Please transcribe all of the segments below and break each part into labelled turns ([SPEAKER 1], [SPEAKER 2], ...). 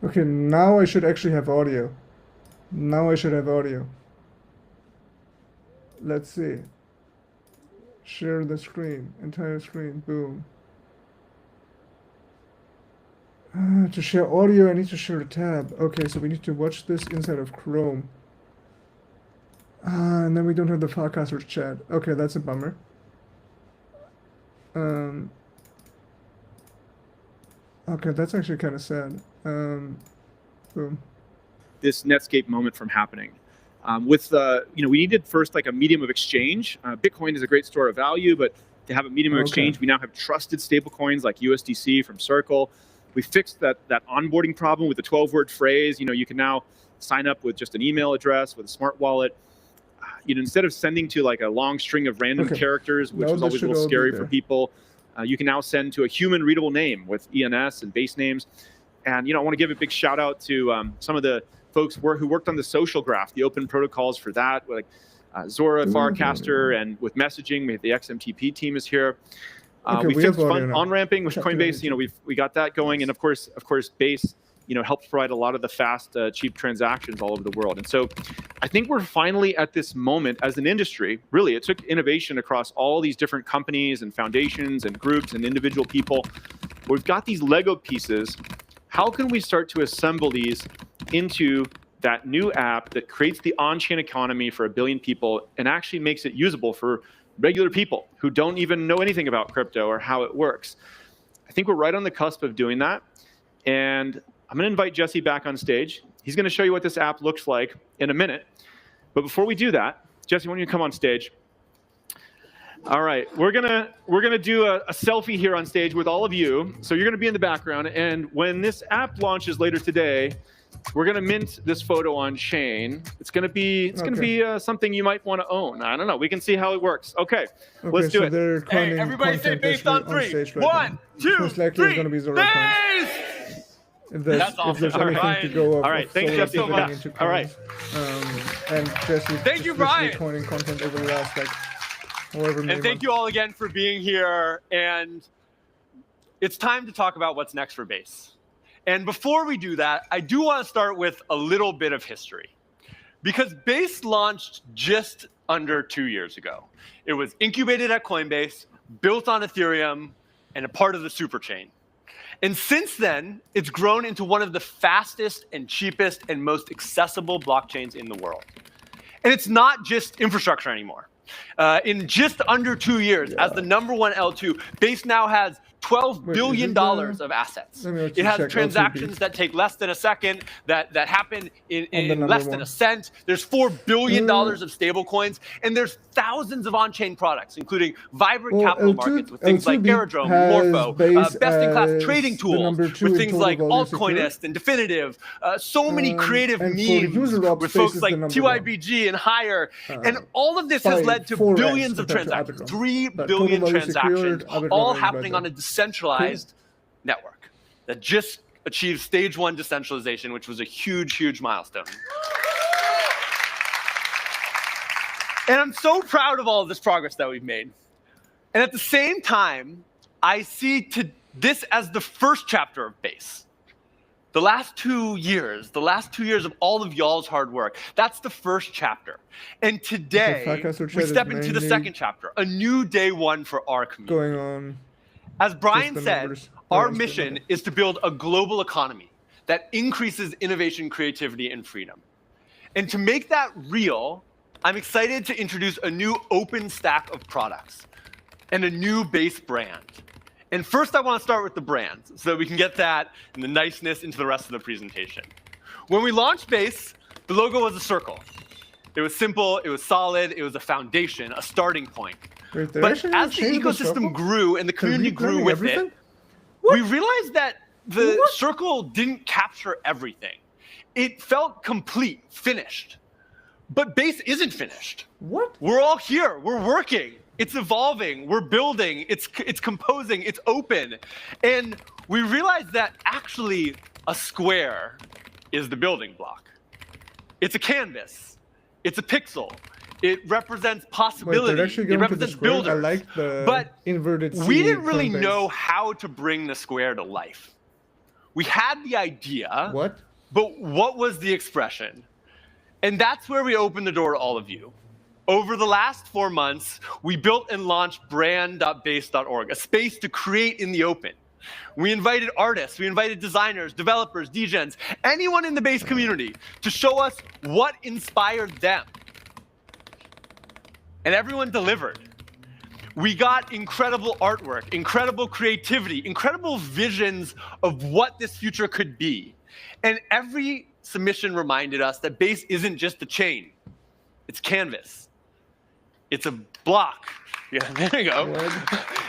[SPEAKER 1] Okay, now I should actually have audio. Now I should have audio. Let's see. Share the screen. Entire screen. Boom. To share audio, I need to share a tab. Okay, so we need to watch this inside of Chrome. And then we don't have the Filecaster chat. Okay, that's a bummer. Okay, that's actually kind of sad. Boom.
[SPEAKER 2] This Netscape moment from happening. We needed first like a medium of exchange. Bitcoin is a great store of value, but to have a medium of exchange, we now have trusted stablecoins like USDC from Circle. We fixed that onboarding problem with the 12-word phrase. You can now sign up with just an email address with a smart wallet. Instead of sending to like a long string of random characters, which was always a little scary for people, you can now send to a human readable name with ENS and base names. And I want to give a big shout out to some of the folks who worked on the social graph, the open protocols for that, like Zora Farcaster, and with messaging, the XMTP team is here. We fixed fun on-ramping with Coinbase. We got that going, and of course, Base helps provide a lot of the fast, cheap transactions all over the world. And so I think we're finally at this moment as an industry. Really, it took innovation across all these different companies and foundations and groups and individual people. We've got these Lego pieces. How can we start to assemble these into that new app that creates the on-chain economy for 1 billion people and actually makes it usable for regular people who don't even know anything about crypto or how it works? I think we're right on the cusp of doing that. And I'm going to invite Jesse back on stage. He's going to show you what this app looks like in a minute. But before we do that, Jesse, why don't you come on stage? All right, we're gonna do a selfie here on stage with all of you. So you're gonna be in the background, and when this app launches later today, we're gonna mint this photo on chain. It's gonna be something you might want to own. I don't know. We can see how it works. Okay, let's do it.
[SPEAKER 3] Hey, everybody say based on 3.
[SPEAKER 1] Right
[SPEAKER 3] 1, 2,
[SPEAKER 1] most likely
[SPEAKER 3] 3.
[SPEAKER 1] It's gonna be Zora
[SPEAKER 3] Base!
[SPEAKER 1] That's awesome. If there's anything to go off.
[SPEAKER 2] All right, thanks, Jesse.
[SPEAKER 1] All right. And Jesse,
[SPEAKER 3] thank you, Brian.
[SPEAKER 1] Coining content over the last however many
[SPEAKER 3] and thank you all again for being here. And it's time to talk about what's next for Base. And before we do that, I do want to start with a little bit of history. Because Base launched just under 2 years ago. It was incubated at Coinbase, built on Ethereum, and a part of the superchain. And since then, it's grown into one of the fastest and cheapest and most accessible blockchains in the world. And it's not just infrastructure anymore. In just under 2 years, as the #1 L2, Base now has $12 billion of assets. It has transactions that take less than a second, that happen in less than a cent. There's $4 billion of stable coins, and there's thousands of on-chain products, including vibrant capital markets with things like Aerodrome, Morpho, best-in-class trading tools with things like Altcoinist and Definitive, so many creative memes with folks like TYBG and Higher, and all of this has led to billions of transactions, 3 billion transactions, all happening on a decentralized network that just achieved stage 1 decentralization, which was a huge, huge milestone. And I'm so proud of all of this progress that we've made. And at the same time, I see this as the first chapter of Base. The last 2 years of all of y'all's hard work, that's the first chapter. And today, we step into the second chapter, a new day 1 for our community.
[SPEAKER 1] Going on.
[SPEAKER 3] As Brian said, our mission is to build a global economy that increases innovation, creativity, and freedom. And to make that real, I'm excited to introduce a new open stack of products and a new Base brand. And first, I want to start with the brand so that we can get that and the niceness into the rest of the presentation. When we launched Base, the logo was a circle. It was simple, it was solid, it was a foundation, a starting point. But as the ecosystem grew and the community grew with it, we realized that the circle didn't capture everything. It felt complete, finished. But Base isn't finished.
[SPEAKER 1] What?
[SPEAKER 3] We're all here. We're working. It's evolving. We're building. It's composing. It's open. And we realized that actually a square is the building block. It's a canvas. It's a pixel. It represents possibility. It represents builders.
[SPEAKER 1] I like the
[SPEAKER 3] but
[SPEAKER 1] inverted C
[SPEAKER 3] we didn't really know how to bring the square to life. We had the idea.
[SPEAKER 1] What?
[SPEAKER 3] But what was the expression? And that's where we opened the door to all of you. Over the last 4 months, we built and launched brand.base.org, a space to create in the open. We invited artists, we invited designers, developers, degens, anyone in the Base community to show us what inspired them. And everyone delivered. We got incredible artwork, incredible creativity, incredible visions of what this future could be. And every submission reminded us that Base isn't just a chain, it's canvas. It's a block. Yeah, there you go.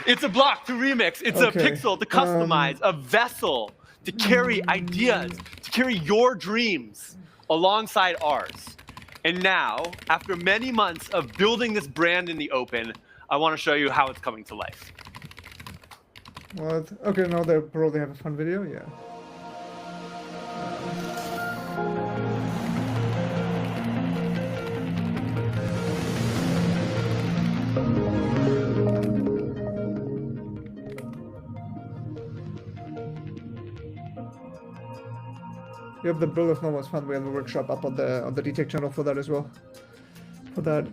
[SPEAKER 3] It's a block to remix. It's a pixel to customize, a vessel to carry ideas, to carry your dreams alongside ours. And now, after many months of building this brand in the open, I want to show you how it's coming to life.
[SPEAKER 1] What? Okay, now they probably have a fun video, yeah. Yep, the build of Nova was fun. We have a workshop up on the DTech channel for that as well. For that.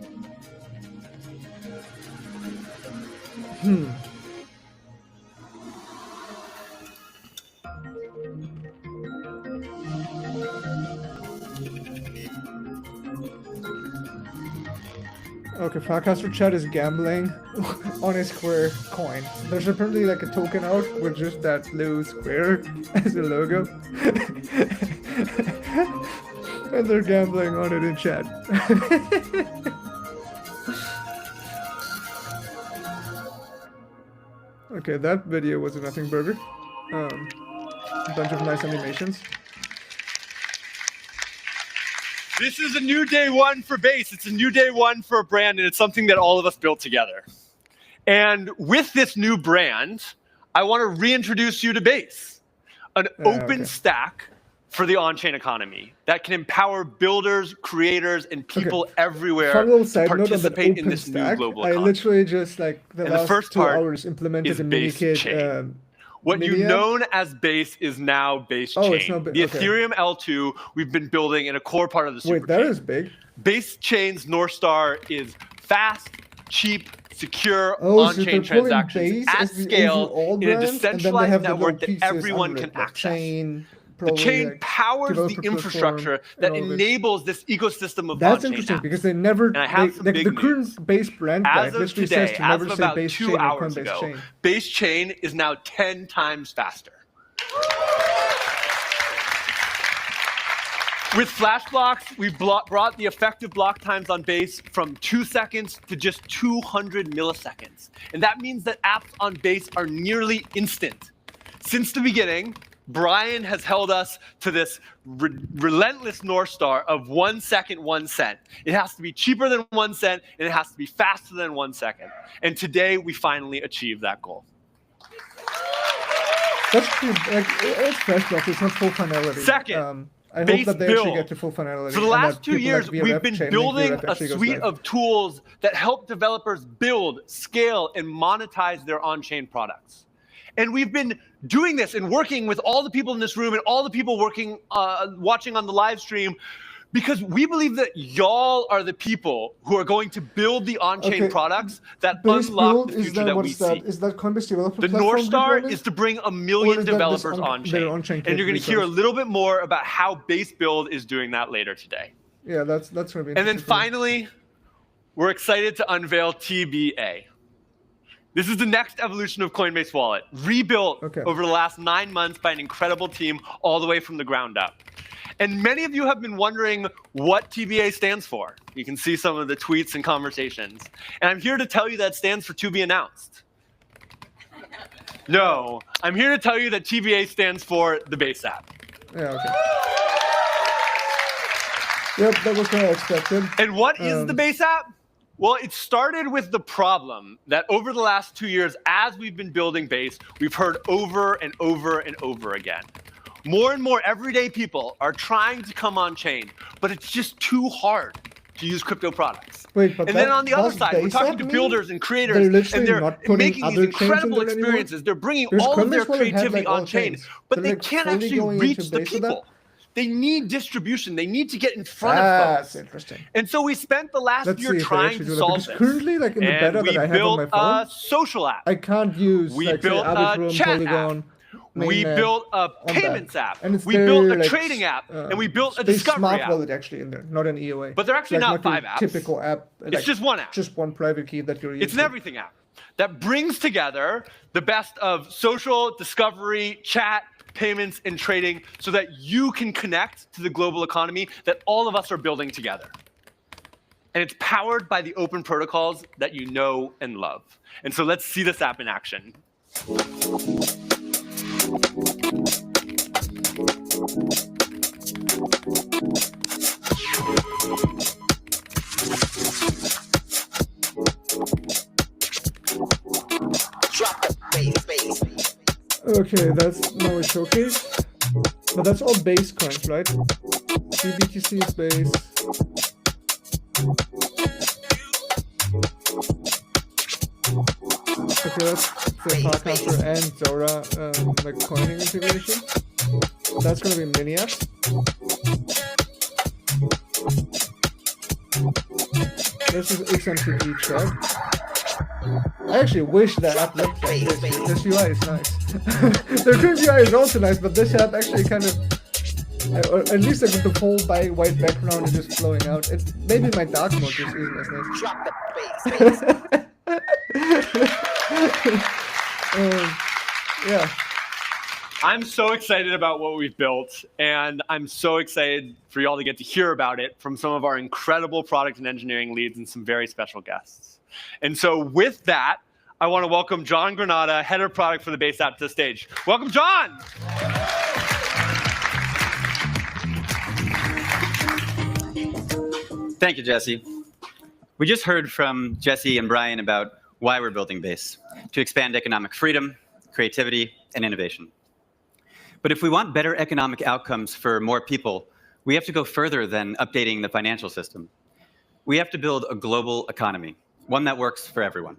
[SPEAKER 1] Okay, Farcaster Chat is gambling on a square coin. There's apparently like a token out with just that blue square as a logo. And they're gambling on it in chat. Okay, that video was a nothing burger. A bunch of nice animations.
[SPEAKER 3] This is a new day one for Base. It's a new day one for a brand, and it's something that all of us built together. And with this new brand, I want to reintroduce you to Base, an open stack for the on-chain economy that can empower builders, creators, and people everywhere to participate in this new global economy.
[SPEAKER 1] I literally just like the last 2 hours implemented a mini kit.
[SPEAKER 3] What you've known as Base is now Base Chain.
[SPEAKER 1] It's not
[SPEAKER 3] the Ethereum L2 we've been building in a core part of the super
[SPEAKER 1] Wait, that is big.
[SPEAKER 3] Base Chain's North Star is fast, cheap, secure on-chain transactions at scale in a decentralized network that everyone can access. The chain powers the infrastructure that enables this ecosystem of
[SPEAKER 1] That's
[SPEAKER 3] on-chain
[SPEAKER 1] interesting
[SPEAKER 3] apps.
[SPEAKER 1] because they never, the current Base brand guide literally says to never say
[SPEAKER 3] about
[SPEAKER 1] Base
[SPEAKER 3] 2
[SPEAKER 1] Chain or
[SPEAKER 3] hours
[SPEAKER 1] Coinbase
[SPEAKER 3] ago,
[SPEAKER 1] Chain.
[SPEAKER 3] Base Chain is now 10 times faster. With Flash blocks, we've brought the effective block times on Base from 2 seconds to just 200 milliseconds. And that means that apps on Base are nearly instant. Since the beginning, Brian has held us to this relentless North Star of 1 second, 1 cent. It has to be cheaper than 1 cent, and it has to be faster than 1 second. And today, we finally achieved that goal.
[SPEAKER 1] That's true. Like, it's Flash blocks, it's not full finality.
[SPEAKER 3] Second,
[SPEAKER 1] I hope
[SPEAKER 3] Base
[SPEAKER 1] that they actually get to full finality.
[SPEAKER 3] For the last 2 years, we've been building a suite of tools that help developers build, scale, and monetize their on-chain products. And we've been doing this and working with all the people in this room and all the people working, watching on the live stream, because we believe that y'all are the people who are going to build the on-chain products that unlock the future that we see.
[SPEAKER 1] Is that Coinbase developer
[SPEAKER 3] The North Star is to bring 1 million developers on-chain. And you're going to hear a little bit more about how Base Build is doing that later today.
[SPEAKER 1] Yeah, that's going to be.
[SPEAKER 3] And then finally, we're excited to unveil TBA. This is the next evolution of Coinbase Wallet, rebuilt over the last 9 months by an incredible team all the way from the ground up. And many of you have been wondering what TBA stands for. You can see some of the tweets and conversations. And I'm here to tell you that it stands for to be announced. No, I'm here to tell you that TBA stands for the Base app.
[SPEAKER 1] Yeah, okay. Yep, that was kind of expected.
[SPEAKER 3] And what is the Base app? Well, it started with the problem that over the last 2 years, as we've been building Base, we've heard over and over and over again. More and more everyday people are trying to come on chain, but it's just too hard. to use crypto products.
[SPEAKER 1] Wait, but
[SPEAKER 3] And then
[SPEAKER 1] that-
[SPEAKER 3] on the other
[SPEAKER 1] does
[SPEAKER 3] side, we're
[SPEAKER 1] Base
[SPEAKER 3] talking
[SPEAKER 1] App
[SPEAKER 3] to
[SPEAKER 1] mean
[SPEAKER 3] builders and creators,
[SPEAKER 1] they're literally
[SPEAKER 3] and they're
[SPEAKER 1] not putting
[SPEAKER 3] making these
[SPEAKER 1] other chains in
[SPEAKER 3] incredible
[SPEAKER 1] there anymore?
[SPEAKER 3] experiences. They're bringing
[SPEAKER 1] Because
[SPEAKER 3] all of their
[SPEAKER 1] Coinbase Wallet had,
[SPEAKER 3] creativity
[SPEAKER 1] like, all
[SPEAKER 3] on chain,
[SPEAKER 1] chains.
[SPEAKER 3] but
[SPEAKER 1] They're,
[SPEAKER 3] they
[SPEAKER 1] like,
[SPEAKER 3] can't
[SPEAKER 1] fully
[SPEAKER 3] actually
[SPEAKER 1] going
[SPEAKER 3] reach
[SPEAKER 1] into
[SPEAKER 3] the
[SPEAKER 1] Base with that?
[SPEAKER 3] people. They need distribution. They need to get in front of
[SPEAKER 1] That's
[SPEAKER 3] folks.
[SPEAKER 1] interesting.
[SPEAKER 3] And so we spent the last
[SPEAKER 1] Let's see
[SPEAKER 3] year
[SPEAKER 1] if they
[SPEAKER 3] trying
[SPEAKER 1] actually
[SPEAKER 3] to
[SPEAKER 1] do that.
[SPEAKER 3] solve
[SPEAKER 1] Because
[SPEAKER 3] this.
[SPEAKER 1] currently, like in the beta
[SPEAKER 3] And
[SPEAKER 1] that I
[SPEAKER 3] we
[SPEAKER 1] have on
[SPEAKER 3] built
[SPEAKER 1] my
[SPEAKER 3] a
[SPEAKER 1] phone,
[SPEAKER 3] social app.
[SPEAKER 1] I can't use
[SPEAKER 3] We
[SPEAKER 1] like say
[SPEAKER 3] built a
[SPEAKER 1] Arbitrum,
[SPEAKER 3] chat
[SPEAKER 1] Polygon.
[SPEAKER 3] We
[SPEAKER 1] mainnet
[SPEAKER 3] built a
[SPEAKER 1] on that.
[SPEAKER 3] payments app.
[SPEAKER 1] And it's
[SPEAKER 3] We built a
[SPEAKER 1] their, like,
[SPEAKER 3] trading app. And we built a
[SPEAKER 1] Space
[SPEAKER 3] discovery
[SPEAKER 1] Smart
[SPEAKER 3] app.
[SPEAKER 1] Wallet actually in there, not an EOA.
[SPEAKER 3] But they're actually
[SPEAKER 1] Like,
[SPEAKER 3] not
[SPEAKER 1] your
[SPEAKER 3] 5 apps.
[SPEAKER 1] Typical app.
[SPEAKER 3] It's
[SPEAKER 1] like,
[SPEAKER 3] just one app.
[SPEAKER 1] Just one private key that you're using.
[SPEAKER 3] It's an everything app that brings together the best of social, discovery, chat, payments, and trading so that you can connect to the global economy that all of us are building together. And it's powered by the open protocols that you know and love. And so let's see this app in action.
[SPEAKER 1] Okay, that's now a showcase. But that's all base coins, right? BTC is base. Okay, that's the Farcaster and Zora like coining integration. That's gonna be mini apps. This is XMPP chat. I actually wish that app looked like this. This UI is nice. Their current UI is also nice, but this app actually kind of, or at least like with the full white background and just flowing out. Maybe my dark mode just isn't as nice.
[SPEAKER 4] Drop the bass.
[SPEAKER 1] Yeah.
[SPEAKER 3] I'm so excited about what we've built, and I'm so excited for y'all to get to hear about it from some of our incredible product and engineering leads and some very special guests. And so with that, I want to welcome John Granada, head of product for the Base app, to the stage. Welcome, John.
[SPEAKER 5] Thank you, Jesse. We just heard from Jesse and Brian about why we're building Base, to expand economic freedom, creativity, and innovation. But if we want better economic outcomes for more people, we have to go further than updating the financial system. We have to build a global economy, one that works for everyone.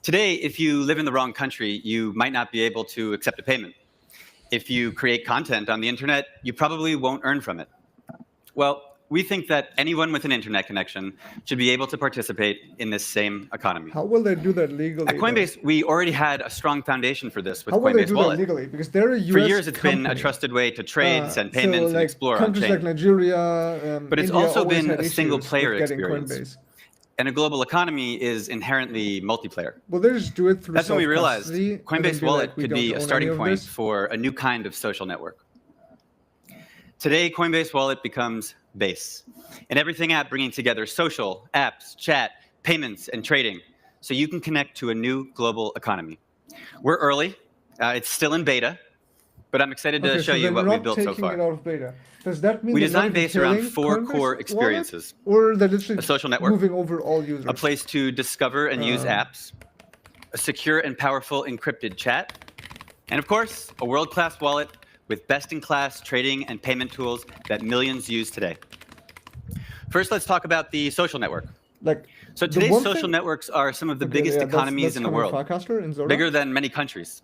[SPEAKER 5] Today, if you live in the wrong country, you might not be able to accept a payment. If you create content on the internet, you probably won't earn from it. Well, we think that anyone with an internet connection should be able to participate in this same economy.
[SPEAKER 1] How will they do that legally?
[SPEAKER 5] At Coinbase, we already had a strong foundation for this with
[SPEAKER 1] How will they
[SPEAKER 5] Coinbase
[SPEAKER 1] do
[SPEAKER 5] Wallet.
[SPEAKER 1] that legally? Because they're a US
[SPEAKER 5] For years, it's been a
[SPEAKER 1] company.
[SPEAKER 5] trusted way to trade, send payments,
[SPEAKER 1] so,
[SPEAKER 5] and
[SPEAKER 1] like,
[SPEAKER 5] explore on
[SPEAKER 1] countries
[SPEAKER 5] chain.
[SPEAKER 1] like Nigeria,
[SPEAKER 5] But it's
[SPEAKER 1] India
[SPEAKER 5] also
[SPEAKER 1] always
[SPEAKER 5] been
[SPEAKER 1] had
[SPEAKER 5] a
[SPEAKER 1] issues
[SPEAKER 5] single-player
[SPEAKER 1] with getting
[SPEAKER 5] experience.
[SPEAKER 1] Coinbase.
[SPEAKER 5] And a global economy is inherently multiplayer.
[SPEAKER 1] Well, they just do it through
[SPEAKER 5] That's when we realized
[SPEAKER 1] self-custody, and then
[SPEAKER 5] Coinbase
[SPEAKER 1] be
[SPEAKER 5] Wallet
[SPEAKER 1] like, we
[SPEAKER 5] could
[SPEAKER 1] don't
[SPEAKER 5] be a
[SPEAKER 1] own
[SPEAKER 5] starting
[SPEAKER 1] any of
[SPEAKER 5] point
[SPEAKER 1] this.
[SPEAKER 5] for a new kind of social network. Today, Coinbase Wallet becomes Base, an everything app bringing together social, apps, chat, payments, and trading, so you can connect to a new global economy. We're early. It's still in beta, but I'm excited to show you what we've built so
[SPEAKER 1] taking it
[SPEAKER 5] far.
[SPEAKER 1] out of beta. Does that mean
[SPEAKER 5] We
[SPEAKER 1] they're not
[SPEAKER 5] designed
[SPEAKER 1] even
[SPEAKER 5] Base around
[SPEAKER 1] killing
[SPEAKER 5] 4
[SPEAKER 1] Coinbase
[SPEAKER 5] core
[SPEAKER 1] Wallet?
[SPEAKER 5] experiences.
[SPEAKER 1] Or they're literally
[SPEAKER 5] A social network,
[SPEAKER 1] moving over all users?
[SPEAKER 5] a place to discover and use apps, a secure and powerful encrypted chat, and of course, a world-class wallet with best-in-class trading and payment tools that millions use today. First, let's talk about the social network.
[SPEAKER 1] Like,
[SPEAKER 5] So
[SPEAKER 1] the
[SPEAKER 5] today's
[SPEAKER 1] one
[SPEAKER 5] social
[SPEAKER 1] thing-
[SPEAKER 5] networks are some of the
[SPEAKER 1] Okay,
[SPEAKER 5] biggest
[SPEAKER 1] yeah,
[SPEAKER 5] economies in the
[SPEAKER 1] coming
[SPEAKER 5] world,
[SPEAKER 1] Farcaster and Zora?
[SPEAKER 5] bigger than many countries.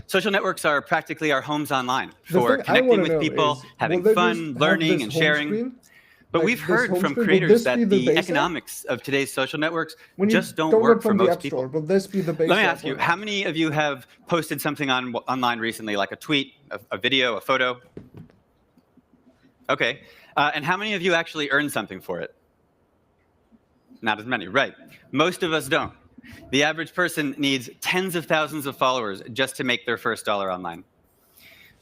[SPEAKER 5] Social networks are practically our homes online
[SPEAKER 1] The
[SPEAKER 5] for
[SPEAKER 1] thing I
[SPEAKER 5] connecting
[SPEAKER 1] wanna
[SPEAKER 5] with
[SPEAKER 1] know
[SPEAKER 5] people,
[SPEAKER 1] is,
[SPEAKER 5] having
[SPEAKER 1] will they
[SPEAKER 5] fun,
[SPEAKER 1] just have
[SPEAKER 5] learning,
[SPEAKER 1] this
[SPEAKER 5] and
[SPEAKER 1] home
[SPEAKER 5] sharing.
[SPEAKER 1] screen?
[SPEAKER 5] But
[SPEAKER 1] Like
[SPEAKER 5] we've
[SPEAKER 1] this
[SPEAKER 5] heard
[SPEAKER 1] home
[SPEAKER 5] from
[SPEAKER 1] screen, will
[SPEAKER 5] creators
[SPEAKER 1] this
[SPEAKER 5] that
[SPEAKER 1] be the
[SPEAKER 5] the
[SPEAKER 1] base app?
[SPEAKER 5] economics of today's social networks
[SPEAKER 1] When you
[SPEAKER 5] just don't
[SPEAKER 1] download
[SPEAKER 5] work for
[SPEAKER 1] from the
[SPEAKER 5] most
[SPEAKER 1] App Store,
[SPEAKER 5] people.
[SPEAKER 1] will this be the base
[SPEAKER 5] Let me
[SPEAKER 1] app
[SPEAKER 5] ask
[SPEAKER 1] or
[SPEAKER 5] you,
[SPEAKER 1] not?
[SPEAKER 5] how many of you have posted something online recently, like a tweet, a video, a photo? Okay. And how many of you actually earned something for it? Not as many, right. Most of us don't. The average person needs tens of thousands of followers just to make their first dollar online.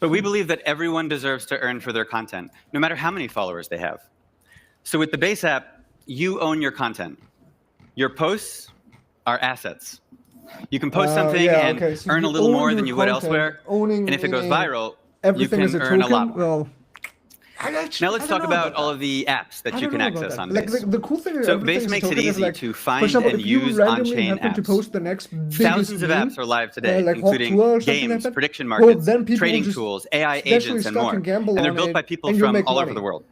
[SPEAKER 5] But we believe that everyone deserves to earn for their content, no matter how many followers they have. So with the Base app, you own your content. Your posts are assets. You can post something and
[SPEAKER 1] so
[SPEAKER 5] earn a
[SPEAKER 1] you
[SPEAKER 5] little
[SPEAKER 1] own
[SPEAKER 5] more
[SPEAKER 1] your
[SPEAKER 5] than you would
[SPEAKER 1] content,
[SPEAKER 5] elsewhere.
[SPEAKER 1] owning
[SPEAKER 5] And if it goes
[SPEAKER 1] meaning
[SPEAKER 5] viral, you
[SPEAKER 1] everything
[SPEAKER 5] can
[SPEAKER 1] is a
[SPEAKER 5] earn
[SPEAKER 1] token?
[SPEAKER 5] a lot more.
[SPEAKER 1] Well,
[SPEAKER 5] Now let's talk about all of the apps that you can access on
[SPEAKER 1] like,
[SPEAKER 5] Base.
[SPEAKER 1] the cool thing is
[SPEAKER 5] So
[SPEAKER 1] everything
[SPEAKER 5] Base
[SPEAKER 1] is a
[SPEAKER 5] makes it
[SPEAKER 1] token is
[SPEAKER 5] easy
[SPEAKER 1] like,
[SPEAKER 5] to
[SPEAKER 1] for
[SPEAKER 5] find
[SPEAKER 1] example,
[SPEAKER 5] and
[SPEAKER 1] if you
[SPEAKER 5] use
[SPEAKER 1] randomly
[SPEAKER 5] on-chain
[SPEAKER 1] happen to
[SPEAKER 5] apps.
[SPEAKER 1] post the next biggest
[SPEAKER 5] Thousands of
[SPEAKER 1] meme,
[SPEAKER 5] apps are live today,
[SPEAKER 1] like
[SPEAKER 5] including
[SPEAKER 1] Hawk Tour or something like
[SPEAKER 5] games,
[SPEAKER 1] that,
[SPEAKER 5] prediction
[SPEAKER 1] well,
[SPEAKER 5] markets,
[SPEAKER 1] then people
[SPEAKER 5] trading
[SPEAKER 1] just
[SPEAKER 5] tools, AI
[SPEAKER 1] naturally
[SPEAKER 5] agents, and
[SPEAKER 1] start
[SPEAKER 5] more.
[SPEAKER 1] to gamble
[SPEAKER 5] And they're
[SPEAKER 1] on
[SPEAKER 5] built
[SPEAKER 1] it,
[SPEAKER 5] by people
[SPEAKER 1] and you'll
[SPEAKER 5] from
[SPEAKER 1] make
[SPEAKER 5] all over
[SPEAKER 1] money.
[SPEAKER 5] the world.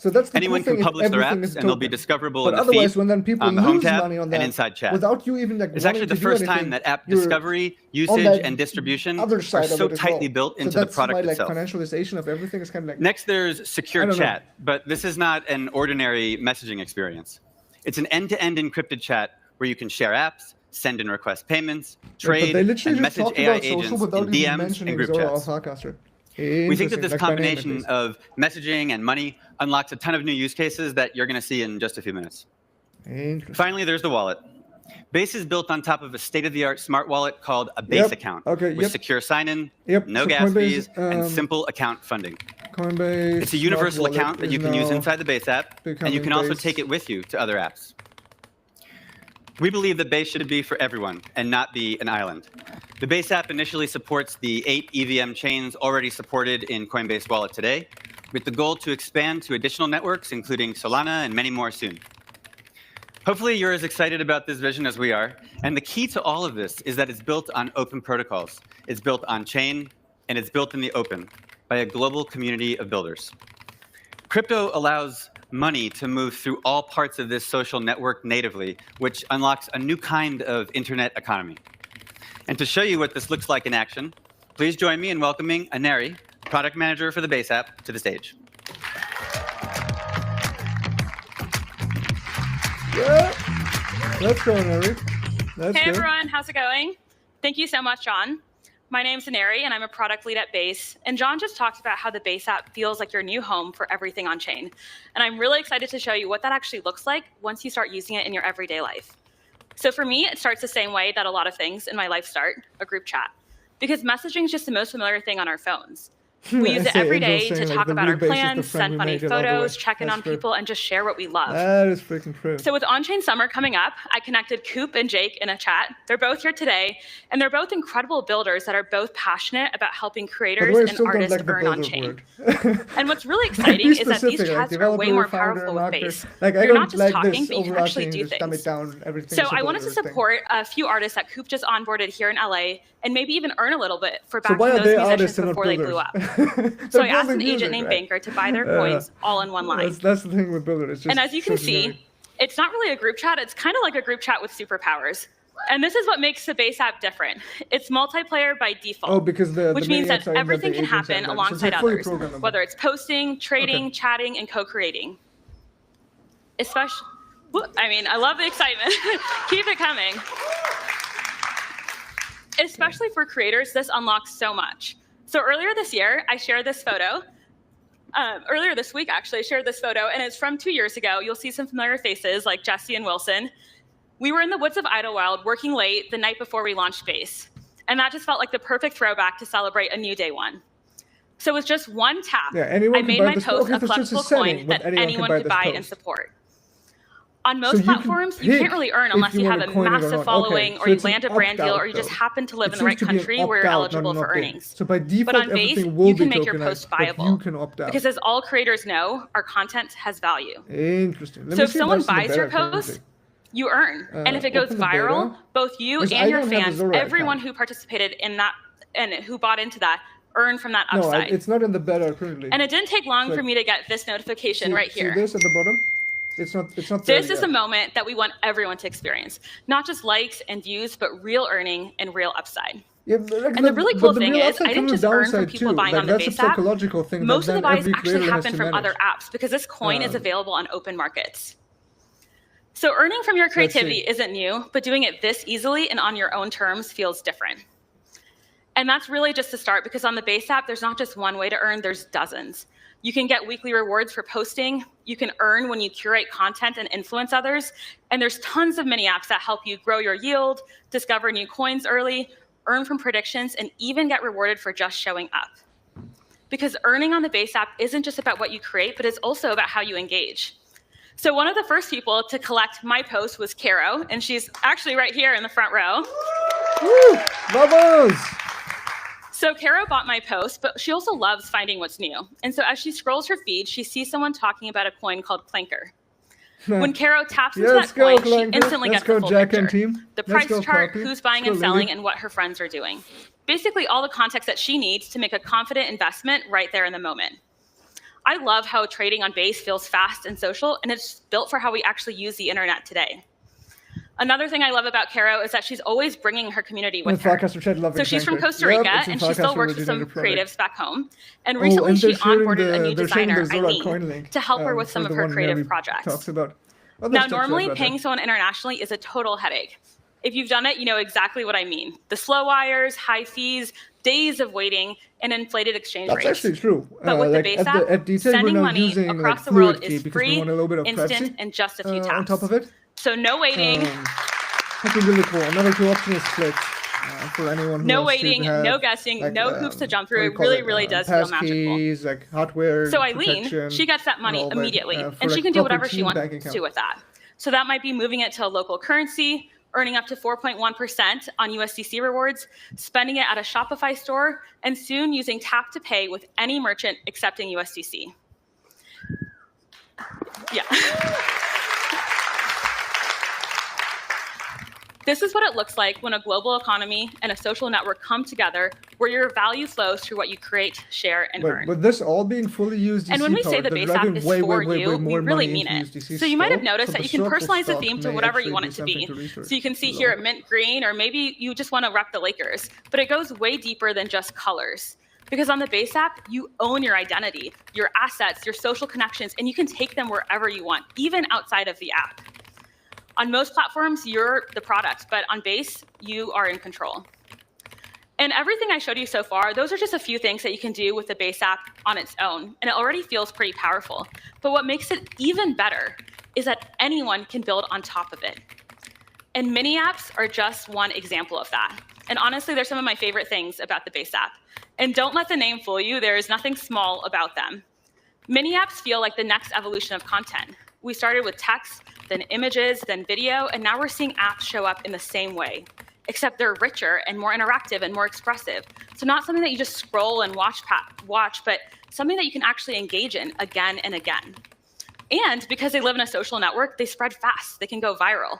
[SPEAKER 1] So that's the
[SPEAKER 5] Anyone
[SPEAKER 1] cool
[SPEAKER 5] can
[SPEAKER 1] thing,
[SPEAKER 5] publish their
[SPEAKER 1] everything
[SPEAKER 5] apps
[SPEAKER 1] is
[SPEAKER 5] and they'll be
[SPEAKER 1] token.
[SPEAKER 5] discoverable
[SPEAKER 1] But
[SPEAKER 5] in the
[SPEAKER 1] otherwise,
[SPEAKER 5] feed,
[SPEAKER 1] when then people
[SPEAKER 5] on the home
[SPEAKER 1] lose
[SPEAKER 5] tab,
[SPEAKER 1] money on
[SPEAKER 5] and
[SPEAKER 1] that
[SPEAKER 5] inside chat.
[SPEAKER 1] without you even like
[SPEAKER 5] It's
[SPEAKER 1] wanting
[SPEAKER 5] actually the
[SPEAKER 1] to do
[SPEAKER 5] first
[SPEAKER 1] anything,
[SPEAKER 5] time that app
[SPEAKER 1] you're
[SPEAKER 5] discovery,
[SPEAKER 1] on
[SPEAKER 5] usage,
[SPEAKER 1] that
[SPEAKER 5] and distribution
[SPEAKER 1] other
[SPEAKER 5] are
[SPEAKER 1] side of
[SPEAKER 5] so
[SPEAKER 1] it as
[SPEAKER 5] tightly
[SPEAKER 1] well.
[SPEAKER 5] built into
[SPEAKER 1] so
[SPEAKER 5] the
[SPEAKER 1] that's
[SPEAKER 5] product
[SPEAKER 1] why like
[SPEAKER 5] itself.
[SPEAKER 1] financialization of everything is kind of like
[SPEAKER 5] Next, there's secure
[SPEAKER 1] I don't know.
[SPEAKER 5] chat, but this is not an ordinary messaging experience. It's an end-to-end encrypted chat where you can share apps, send and request payments,
[SPEAKER 1] but
[SPEAKER 5] trade,
[SPEAKER 1] they literally
[SPEAKER 5] and
[SPEAKER 1] just
[SPEAKER 5] message
[SPEAKER 1] talked
[SPEAKER 5] AI
[SPEAKER 1] about social
[SPEAKER 5] agents
[SPEAKER 1] without
[SPEAKER 5] in
[SPEAKER 1] even
[SPEAKER 5] DMs
[SPEAKER 1] mentioning
[SPEAKER 5] and group
[SPEAKER 1] Zora or
[SPEAKER 5] chats.
[SPEAKER 1] Farcaster.
[SPEAKER 5] We think that this
[SPEAKER 1] Like by name, at
[SPEAKER 5] combination
[SPEAKER 1] least.
[SPEAKER 5] of messaging and money unlocks a ton of new use cases that you're going to see in just a few minutes.
[SPEAKER 1] Interesting.
[SPEAKER 5] Finally, there's the wallet. Base is built on top of a state-of-the-art smart wallet called a Base
[SPEAKER 1] Yep.
[SPEAKER 5] account
[SPEAKER 1] Okay,
[SPEAKER 5] with
[SPEAKER 1] yep.
[SPEAKER 5] secure sign-in,
[SPEAKER 1] Yep.
[SPEAKER 5] no
[SPEAKER 1] So
[SPEAKER 5] gas
[SPEAKER 1] Coinbase,
[SPEAKER 5] fees, and simple account funding.
[SPEAKER 1] Coinbase.
[SPEAKER 5] It's a universal
[SPEAKER 1] smart wallet
[SPEAKER 5] account that
[SPEAKER 1] is
[SPEAKER 5] you can use
[SPEAKER 1] now
[SPEAKER 5] inside the Base app, and you
[SPEAKER 1] becoming
[SPEAKER 5] can also
[SPEAKER 1] Base.
[SPEAKER 5] take it with you to other apps. We believe that Base should be for everyone and not be an island. The Base app initially supports the 8 EVM chains already supported in Coinbase Wallet today, with the goal to expand to additional networks, including Solana and many more soon. Hopefully you're as excited about this vision as we are, and the key to all of this is that it's built on open protocols. It's built on chain, and it's built in the open by a global community of builders. Crypto allows money to move through all parts of this social network natively, which unlocks a new kind of internet economy. And to show you what this looks like in action, please join me in welcoming Aneri, product manager for the Base app, to the stage.
[SPEAKER 1] Yeah. Let's go, Neri. That's
[SPEAKER 6] Hey
[SPEAKER 1] good.
[SPEAKER 6] everyone, how's it going? Thank you so much, John. My name's Aneri, and I'm a product lead at Base. And John just talked about how the Base app feels like your new home for everything on chain. And I'm really excited to show you what that actually looks like once you start using it in your everyday life. So for me, it starts the same way that a lot of things in my life start, a group chat. Because messaging is just the most familiar thing on our phones. We use it every day to talk about our plans, send funny photos, check in on people, and just share what we love.
[SPEAKER 1] That is freaking true.
[SPEAKER 6] So with On-Chain Summer coming up, I connected Coop and Jake in a chat. They're both here today, and they're both incredible builders that are both passionate about helping
[SPEAKER 1] By the
[SPEAKER 6] creators
[SPEAKER 1] way, I
[SPEAKER 6] and
[SPEAKER 1] still don't
[SPEAKER 6] artists
[SPEAKER 1] like the
[SPEAKER 6] earn
[SPEAKER 1] builder
[SPEAKER 6] on-chain.
[SPEAKER 1] word.
[SPEAKER 6] And what's really
[SPEAKER 1] Be
[SPEAKER 6] exciting is that
[SPEAKER 1] specific,
[SPEAKER 6] these
[SPEAKER 1] like
[SPEAKER 6] chats are way
[SPEAKER 1] developer,
[SPEAKER 6] more
[SPEAKER 1] founder,
[SPEAKER 6] powerful with
[SPEAKER 1] marketer.
[SPEAKER 6] Base.
[SPEAKER 1] Like I
[SPEAKER 6] You're
[SPEAKER 1] don't
[SPEAKER 6] not just
[SPEAKER 1] like
[SPEAKER 6] talking,
[SPEAKER 1] this
[SPEAKER 6] but you can actually
[SPEAKER 1] overarching,
[SPEAKER 6] do
[SPEAKER 1] just dumb it
[SPEAKER 6] things.
[SPEAKER 1] down, everything
[SPEAKER 6] So
[SPEAKER 1] is a
[SPEAKER 6] I wanted to
[SPEAKER 1] builder thing.
[SPEAKER 6] support a few artists that Coop just onboarded here in LA, and maybe even earn a little bit for
[SPEAKER 1] So
[SPEAKER 6] backing
[SPEAKER 1] why are
[SPEAKER 6] those
[SPEAKER 1] they
[SPEAKER 6] musicians
[SPEAKER 1] artists and not
[SPEAKER 6] before they blew up.
[SPEAKER 1] builders?
[SPEAKER 6] So
[SPEAKER 1] They're
[SPEAKER 6] I asked
[SPEAKER 1] building
[SPEAKER 6] an agent
[SPEAKER 1] music,
[SPEAKER 6] named
[SPEAKER 1] right?
[SPEAKER 6] Banker to buy their coins all in one line.
[SPEAKER 1] That's the thing with builder. It's just
[SPEAKER 6] And as you can
[SPEAKER 1] so generic.
[SPEAKER 6] see, it's not really a group chat. It's kind of like a group chat with superpowers. And this is what makes the Base app different. It's multiplayer by default,
[SPEAKER 1] Oh, because
[SPEAKER 6] which
[SPEAKER 1] the
[SPEAKER 6] means that
[SPEAKER 1] maniacs are in
[SPEAKER 6] everything
[SPEAKER 1] the
[SPEAKER 6] can
[SPEAKER 1] agents
[SPEAKER 6] happen
[SPEAKER 1] and that. So it's
[SPEAKER 6] alongside
[SPEAKER 1] like fully
[SPEAKER 6] others,
[SPEAKER 1] programmable.
[SPEAKER 6] whether it's posting, trading,
[SPEAKER 1] Okay.
[SPEAKER 6] chatting, and co-creating. Especially, I mean, I love the excitement. Keep it coming. Especially for creators, this unlocks so much. So earlier this year, I shared this photo. Earlier this week, actually, I shared this photo, and it's from 2 years ago. You'll see some familiar faces like Jesse and Wilson. We were in the woods of Idlewild working late the night before we launched Base. And that just felt like the perfect throwback to celebrate a new day one. So with just one tap,
[SPEAKER 1] Yeah, anyone
[SPEAKER 6] I
[SPEAKER 1] can
[SPEAKER 6] made
[SPEAKER 1] buy
[SPEAKER 6] my
[SPEAKER 1] this.
[SPEAKER 6] post
[SPEAKER 1] Okay,
[SPEAKER 6] a
[SPEAKER 1] that's just a
[SPEAKER 6] collectible
[SPEAKER 1] setting,
[SPEAKER 6] coin
[SPEAKER 1] but
[SPEAKER 6] that anyone
[SPEAKER 1] buy
[SPEAKER 6] could
[SPEAKER 1] this
[SPEAKER 6] buy
[SPEAKER 1] post.
[SPEAKER 6] and support. On
[SPEAKER 1] So
[SPEAKER 6] most
[SPEAKER 1] you can
[SPEAKER 6] platforms, you
[SPEAKER 1] pick
[SPEAKER 6] can't really earn
[SPEAKER 1] if
[SPEAKER 6] unless
[SPEAKER 1] you
[SPEAKER 6] you
[SPEAKER 1] want
[SPEAKER 6] have
[SPEAKER 1] to
[SPEAKER 6] a
[SPEAKER 1] coin it or
[SPEAKER 6] massive
[SPEAKER 1] not.
[SPEAKER 6] following,
[SPEAKER 1] Okay,
[SPEAKER 6] or
[SPEAKER 1] so
[SPEAKER 6] you
[SPEAKER 1] it's an
[SPEAKER 6] land a brand deal,
[SPEAKER 1] opt-out,
[SPEAKER 6] or you just
[SPEAKER 1] though.
[SPEAKER 6] happen to live
[SPEAKER 1] It
[SPEAKER 6] in the right
[SPEAKER 1] seems to be an
[SPEAKER 6] country where you're
[SPEAKER 1] opt-out,
[SPEAKER 6] eligible
[SPEAKER 1] not
[SPEAKER 6] for
[SPEAKER 1] an opt-in.
[SPEAKER 6] earnings.
[SPEAKER 1] So by default,
[SPEAKER 6] But on Base,
[SPEAKER 1] everything will
[SPEAKER 6] you
[SPEAKER 1] be
[SPEAKER 6] can make your
[SPEAKER 1] tokenized,
[SPEAKER 6] post
[SPEAKER 1] but you
[SPEAKER 6] viable.
[SPEAKER 1] can opt out.
[SPEAKER 6] Because as all creators know, our content has value.
[SPEAKER 1] Interesting. Let
[SPEAKER 6] So
[SPEAKER 1] me
[SPEAKER 6] if
[SPEAKER 1] see
[SPEAKER 6] someone
[SPEAKER 1] that's in the
[SPEAKER 6] buys your
[SPEAKER 1] beta
[SPEAKER 6] post,
[SPEAKER 1] currently.
[SPEAKER 6] you earn. And if it goes
[SPEAKER 1] Open the
[SPEAKER 6] viral,
[SPEAKER 1] beta.
[SPEAKER 6] both you
[SPEAKER 1] Because
[SPEAKER 6] and
[SPEAKER 1] I
[SPEAKER 6] your
[SPEAKER 1] don't have a
[SPEAKER 6] fans,
[SPEAKER 1] Zora
[SPEAKER 6] everyone
[SPEAKER 1] account.
[SPEAKER 6] who participated in that and who bought into that, earn from that
[SPEAKER 1] No,
[SPEAKER 6] upside.
[SPEAKER 1] it's not in the beta currently.
[SPEAKER 6] And it didn't take long
[SPEAKER 1] So
[SPEAKER 6] for me to get this notification
[SPEAKER 1] see,
[SPEAKER 6] right here.
[SPEAKER 1] See this at the bottom? It's not there
[SPEAKER 6] This is
[SPEAKER 1] yet.
[SPEAKER 6] a moment that we want everyone to experience. Not just likes and views, but real earning and real upside.
[SPEAKER 1] Yeah, but like
[SPEAKER 6] And the really cool
[SPEAKER 1] but the
[SPEAKER 6] thing
[SPEAKER 1] real
[SPEAKER 6] is,
[SPEAKER 1] upside
[SPEAKER 6] I
[SPEAKER 1] comes
[SPEAKER 6] didn't
[SPEAKER 1] with
[SPEAKER 6] just earn from
[SPEAKER 1] downside
[SPEAKER 6] people
[SPEAKER 1] too.
[SPEAKER 6] buying
[SPEAKER 1] Like
[SPEAKER 6] on the
[SPEAKER 1] that's a
[SPEAKER 6] Base app.
[SPEAKER 1] psychological thing
[SPEAKER 6] Most
[SPEAKER 1] that
[SPEAKER 6] of the
[SPEAKER 1] then
[SPEAKER 6] buys
[SPEAKER 1] every
[SPEAKER 6] actually
[SPEAKER 1] creator has
[SPEAKER 6] happen
[SPEAKER 1] to
[SPEAKER 6] from other
[SPEAKER 1] manage.
[SPEAKER 6] apps because this coin is available on open markets. So earning from your creativity isn't new, but doing it this easily and on your own terms feels different. And that's really just the start, because on the Base app, there's not just one way to earn, there's dozens. You can get weekly rewards for posting. You can earn when you curate content and influence others. And there's tons of mini apps that help you grow your yield, discover new coins early, earn from predictions, and even get rewarded for just showing up. Because earning on the Base app isn't just about what you create, but it's also about how you engage. So one of the first people to collect my post was Caro, and she's actually right here in the front row.
[SPEAKER 1] Woo! Vamos!
[SPEAKER 6] So Caro bought my post, but she also loves finding what's new. And so as she scrolls her feed, she sees someone talking about a coin called Clanker. When Caro taps into
[SPEAKER 1] Let's
[SPEAKER 6] that
[SPEAKER 1] go,
[SPEAKER 6] coin, she
[SPEAKER 1] Clanker.
[SPEAKER 6] instantly
[SPEAKER 1] Let's
[SPEAKER 6] gets the
[SPEAKER 1] go,
[SPEAKER 6] full
[SPEAKER 1] Jack
[SPEAKER 6] picture.
[SPEAKER 1] and team.
[SPEAKER 6] The
[SPEAKER 1] Let's
[SPEAKER 6] price
[SPEAKER 1] go,
[SPEAKER 6] chart,
[SPEAKER 1] Poppy.
[SPEAKER 6] who's buying
[SPEAKER 1] Let's
[SPEAKER 6] and
[SPEAKER 1] go,
[SPEAKER 6] selling,
[SPEAKER 1] Lily.
[SPEAKER 6] and what her friends are doing. Basically all the context that she needs to make a confident investment right there in the moment. I love how trading on Base feels fast and social, and it's built for how we actually use the internet today. Another thing I love about Caro is that she's always bringing her community with her. So she's from Costa Rica, and she still works with some creatives back home. And recently she onboarded a new designer, Eileen, to help her with some of her creative projects. Now, normally paying someone internationally is a total headache. If you've done it, you know exactly what I mean. The slow wires, high fees, days of waiting, and inflated exchange rates.
[SPEAKER 1] That's actually true.
[SPEAKER 6] But with the Base app, sending money across the world is free, instant, and just a few taps.
[SPEAKER 1] On top of it.
[SPEAKER 6] So no waiting.
[SPEAKER 1] That's really cool. Another two option is split. For anyone who
[SPEAKER 6] no
[SPEAKER 1] wants
[SPEAKER 6] waiting,
[SPEAKER 1] to have,
[SPEAKER 6] no guessing,
[SPEAKER 1] like,
[SPEAKER 6] no hoops to jump through. It really does feel magical.
[SPEAKER 1] Keys, like hardware,
[SPEAKER 6] so Eileen, she gets that money immediately, and she can do whatever she wants to do with that. So that might be moving it to a local currency, earning up to 4.1% on USDC rewards, spending it at a Shopify store, and soon using Tap to Pay with any merchant accepting USDC. Yeah. This is what it looks like when a global economy and a social network come together where your value flows through what you create, share, and earn.
[SPEAKER 1] But this all being fully USDC.
[SPEAKER 6] And when we say the Base app is for you, we really mean it. So you might have noticed that you can personalize the theme to whatever you want it to be. So you can see here mint green, or maybe you just want to rep the Lakers. But it goes way deeper than just colors. Because on the Base app, you own your identity, your assets, your social connections, and you can take them wherever you want, even outside of the app. On most platforms, you're the product, but on Base, you are in control. And everything I showed you so far, those are just a few things that you can do with the Base app on its own, and it already feels pretty powerful. But what makes it even better is that anyone can build on top of it. And mini apps are just one example of that. And honestly, they're some of my favorite things about the Base app. And don't let the name fool you, there is nothing small about them. Mini apps feel like the next evolution of content. We started with text, then images, then video, and now we're seeing apps show up in the same way, except they're richer and more interactive and more expressive. So not something that you just scroll and watch, but something that you can actually engage in again and again. And because they live in a social network, they spread fast. They can go viral.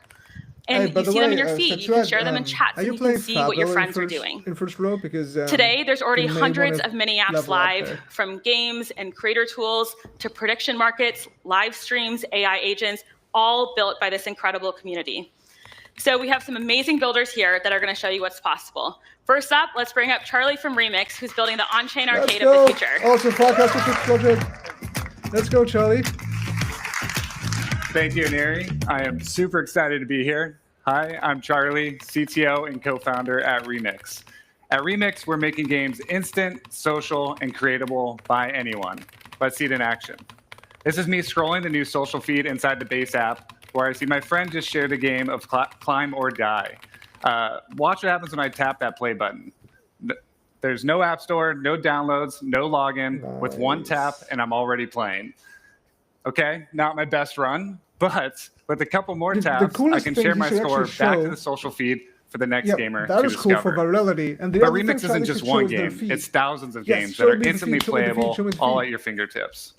[SPEAKER 6] And you see them in your feed. You can share them in chats, and you can see what your friends are doing.
[SPEAKER 1] In first row, because
[SPEAKER 6] today, there's already hundreds of mini apps live, from games and creator tools to prediction markets, live streams, AI agents, all built by this incredible community. So we have some amazing builders here that are going to show you what's possible. First up, let's bring up Charlie from Remix, who's building the on-chain arcade of the future.
[SPEAKER 1] Awesome podcast project. Let's go, Charlie.
[SPEAKER 7] Thank you, Neri. I am super excited to be here. Hi, I'm Charlie, CTO and co-founder at Remix. At Remix, we're making games instant, social, and creatable by anyone. Let's see it in action. This is me scrolling the new social feed inside the Base app, where I see my friend just shared a game of Climb or Die. Watch what happens when I tap that play button. There's no app store, no downloads, no login. Nice. With one tap, and I'm already playing. Okay, not my best run, but with a couple more taps, I can share my score back to the social feed for the next gamer to discover. That is cool for virality. And but Remix isn't just one game. It's thousands of games that are instantly playable, all at your fingertips.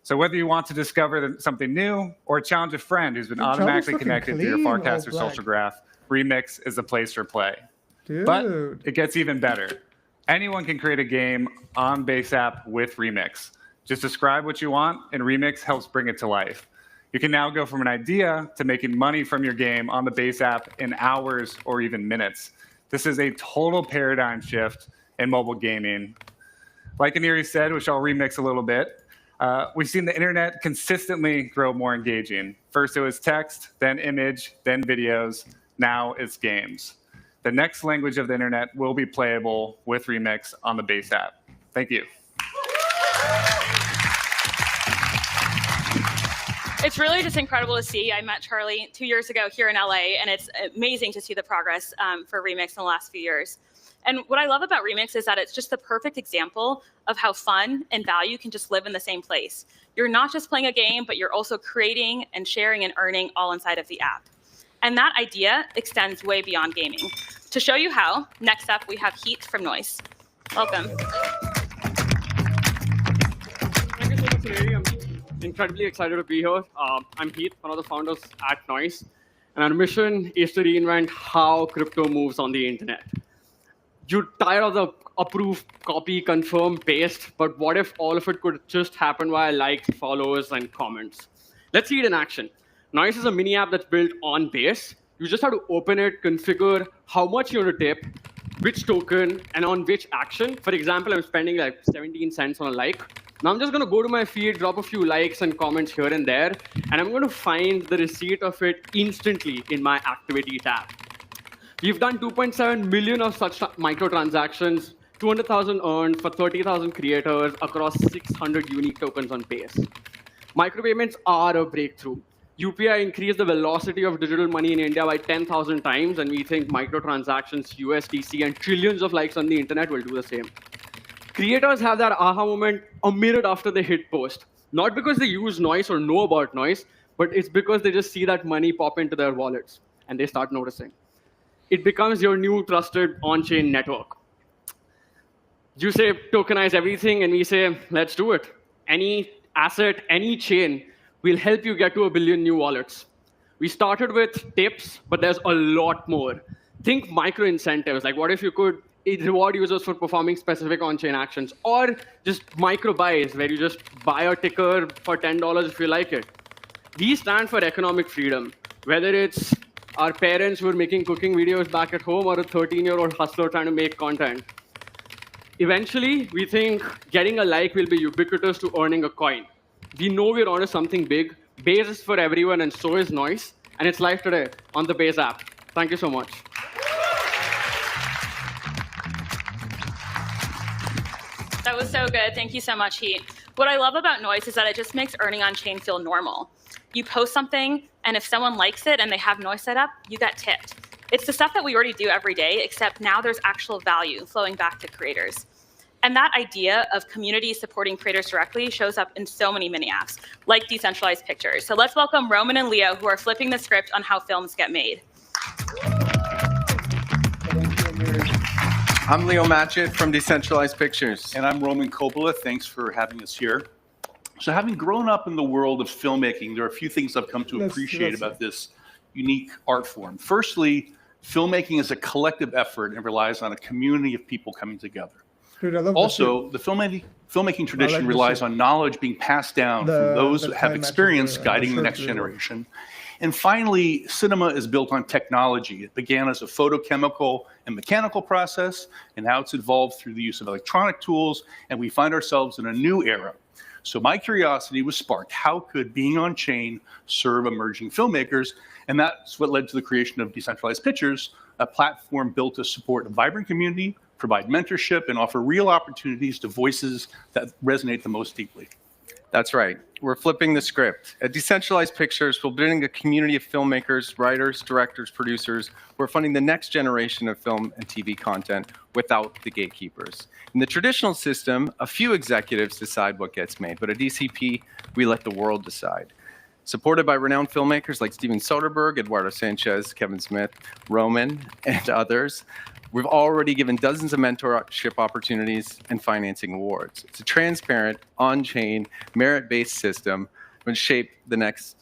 [SPEAKER 7] So whether you want to discover something new or challenge a friend who's been automatically connected to your Farcaster social graph, Remix is the place for play.
[SPEAKER 1] Dude.
[SPEAKER 7] But it gets even better. Anyone can create a game on Base app with Remix. Just describe what you want, and Remix helps bring it to life. You can now go from an idea to making money from your game on the Base app in hours or even minutes. This is a total paradigm shift in mobile gaming. Like Aniri said, which I'll remix a little bit, we've seen the internet consistently grow more engaging. First it was text, then image, then videos. Now it's games. The next language of the internet will be playable with Remix on the Base app. Thank you.
[SPEAKER 6] It's really just incredible to see. I met Charlie 2 years ago here in LA, and it's amazing to see the progress for Remix in the last few years. And what I love about Remix is that it's just the perfect example of how fun and value can just live in the same place. You're not just playing a game, but you're also creating and sharing and earning all inside of the app. And that idea extends way beyond gaming. To show you how, next up we have Heat from Noise. Welcome.
[SPEAKER 8] Thank you so much, Larry. I'm incredibly excited to be here. I'm Heath, one of the founders at Noise, and our mission is to reinvent how crypto moves on the internet. you're tired of the approve, copy, confirm, paste, but what if all of it could just happen via likes, follows, and comments? Let's see it in action. Noise is a mini app that's built on Base. You just have to open it, configure how much you want to tip, which token, and on which action. For example, I'm spending like 17 cents on a like. Now I'm just going to go to my feed, drop a few likes and comments here and there, and I'm going to find the receipt of it instantly in my activity tab. We've done 2.7 million of such microtransactions, 200,000 earned for 30,000 creators across 600 unique tokens on Base. Micropayments are a breakthrough. UPI increased the velocity of digital money in India by 10,000 times, and we think microtransactions, USDC, and trillions of likes on the internet will do the same. Creators have that aha moment a minute after they hit post. Not because they use Noise or know about Noise, but it's because they just see that money pop into their wallets, and they start noticing. It becomes your new trusted on-chain network. You say tokenize everything, and we say, let's do it. Any asset, any chain will help you get to 1 billion new wallets. We started with tips, but there's a lot more. Think micro incentives, like what if you could reward users for performing specific on-chain actions, or just micro buys, where you just buy a ticker for $10 if you like it. These stand for economic freedom, whether it's our parents who are making cooking videos back at home or a 13-year-old hustler trying to make content. Eventually, we think getting a like will be ubiquitous to earning a coin. We know we're onto something big. Base is for everyone, and so is Noise. And it's live today on the Base app. Thank you so much.
[SPEAKER 6] That was so good. Thank you so much, Heat. What I love about Noise is that it just makes earning on chain feel normal. You post something, and if someone likes it and they have Noise set up, you get tipped. It's the stuff that we already do every day, except now there's actual value flowing back to creators. And that idea of communities supporting creators directly shows up in so many mini apps, like decentralized pictures. So let's welcome Roman and Leo, who are flipping the script on how films get made.
[SPEAKER 9] I'm Leo Matchett from Decentralized Pictures.
[SPEAKER 10] And I'm Roman Coppola. Thanks for having us here. So having grown up in the world of filmmaking, there are a few things I've come to appreciate about this unique art form. Firstly, filmmaking is a collective effort and relies on a community of people coming together.
[SPEAKER 1] Dude, I love
[SPEAKER 10] also, the filmmaking tradition relies on knowledge being passed down from those who have experience guiding the next generation. And finally, cinema is built on technology. It began as a photochemical and mechanical process, and now it's evolved through the use of electronic tools, and we find ourselves in a new era. So my curiosity was sparked. How could being on chain serve emerging filmmakers? And that's what led to the creation of Decentralized Pictures, a platform built to support a vibrant community, provide mentorship, and offer real opportunities to voices that resonate the most deeply.
[SPEAKER 9] That's right. We're flipping the script. At Decentralized Pictures, we're building a community of filmmakers, writers, directors, producers. We're funding the next generation of film and TV content without the gatekeepers. In the traditional system, a few executives decide what gets made, but at DCP, we let the world decide. Supported by renowned filmmakers like Steven Soderbergh, Eduardo Sanchez, Kevin Smith, Roman, and others, we've already given dozens of mentorship opportunities and financing awards. It's a transparent, on-chain, merit-based system that shape the next,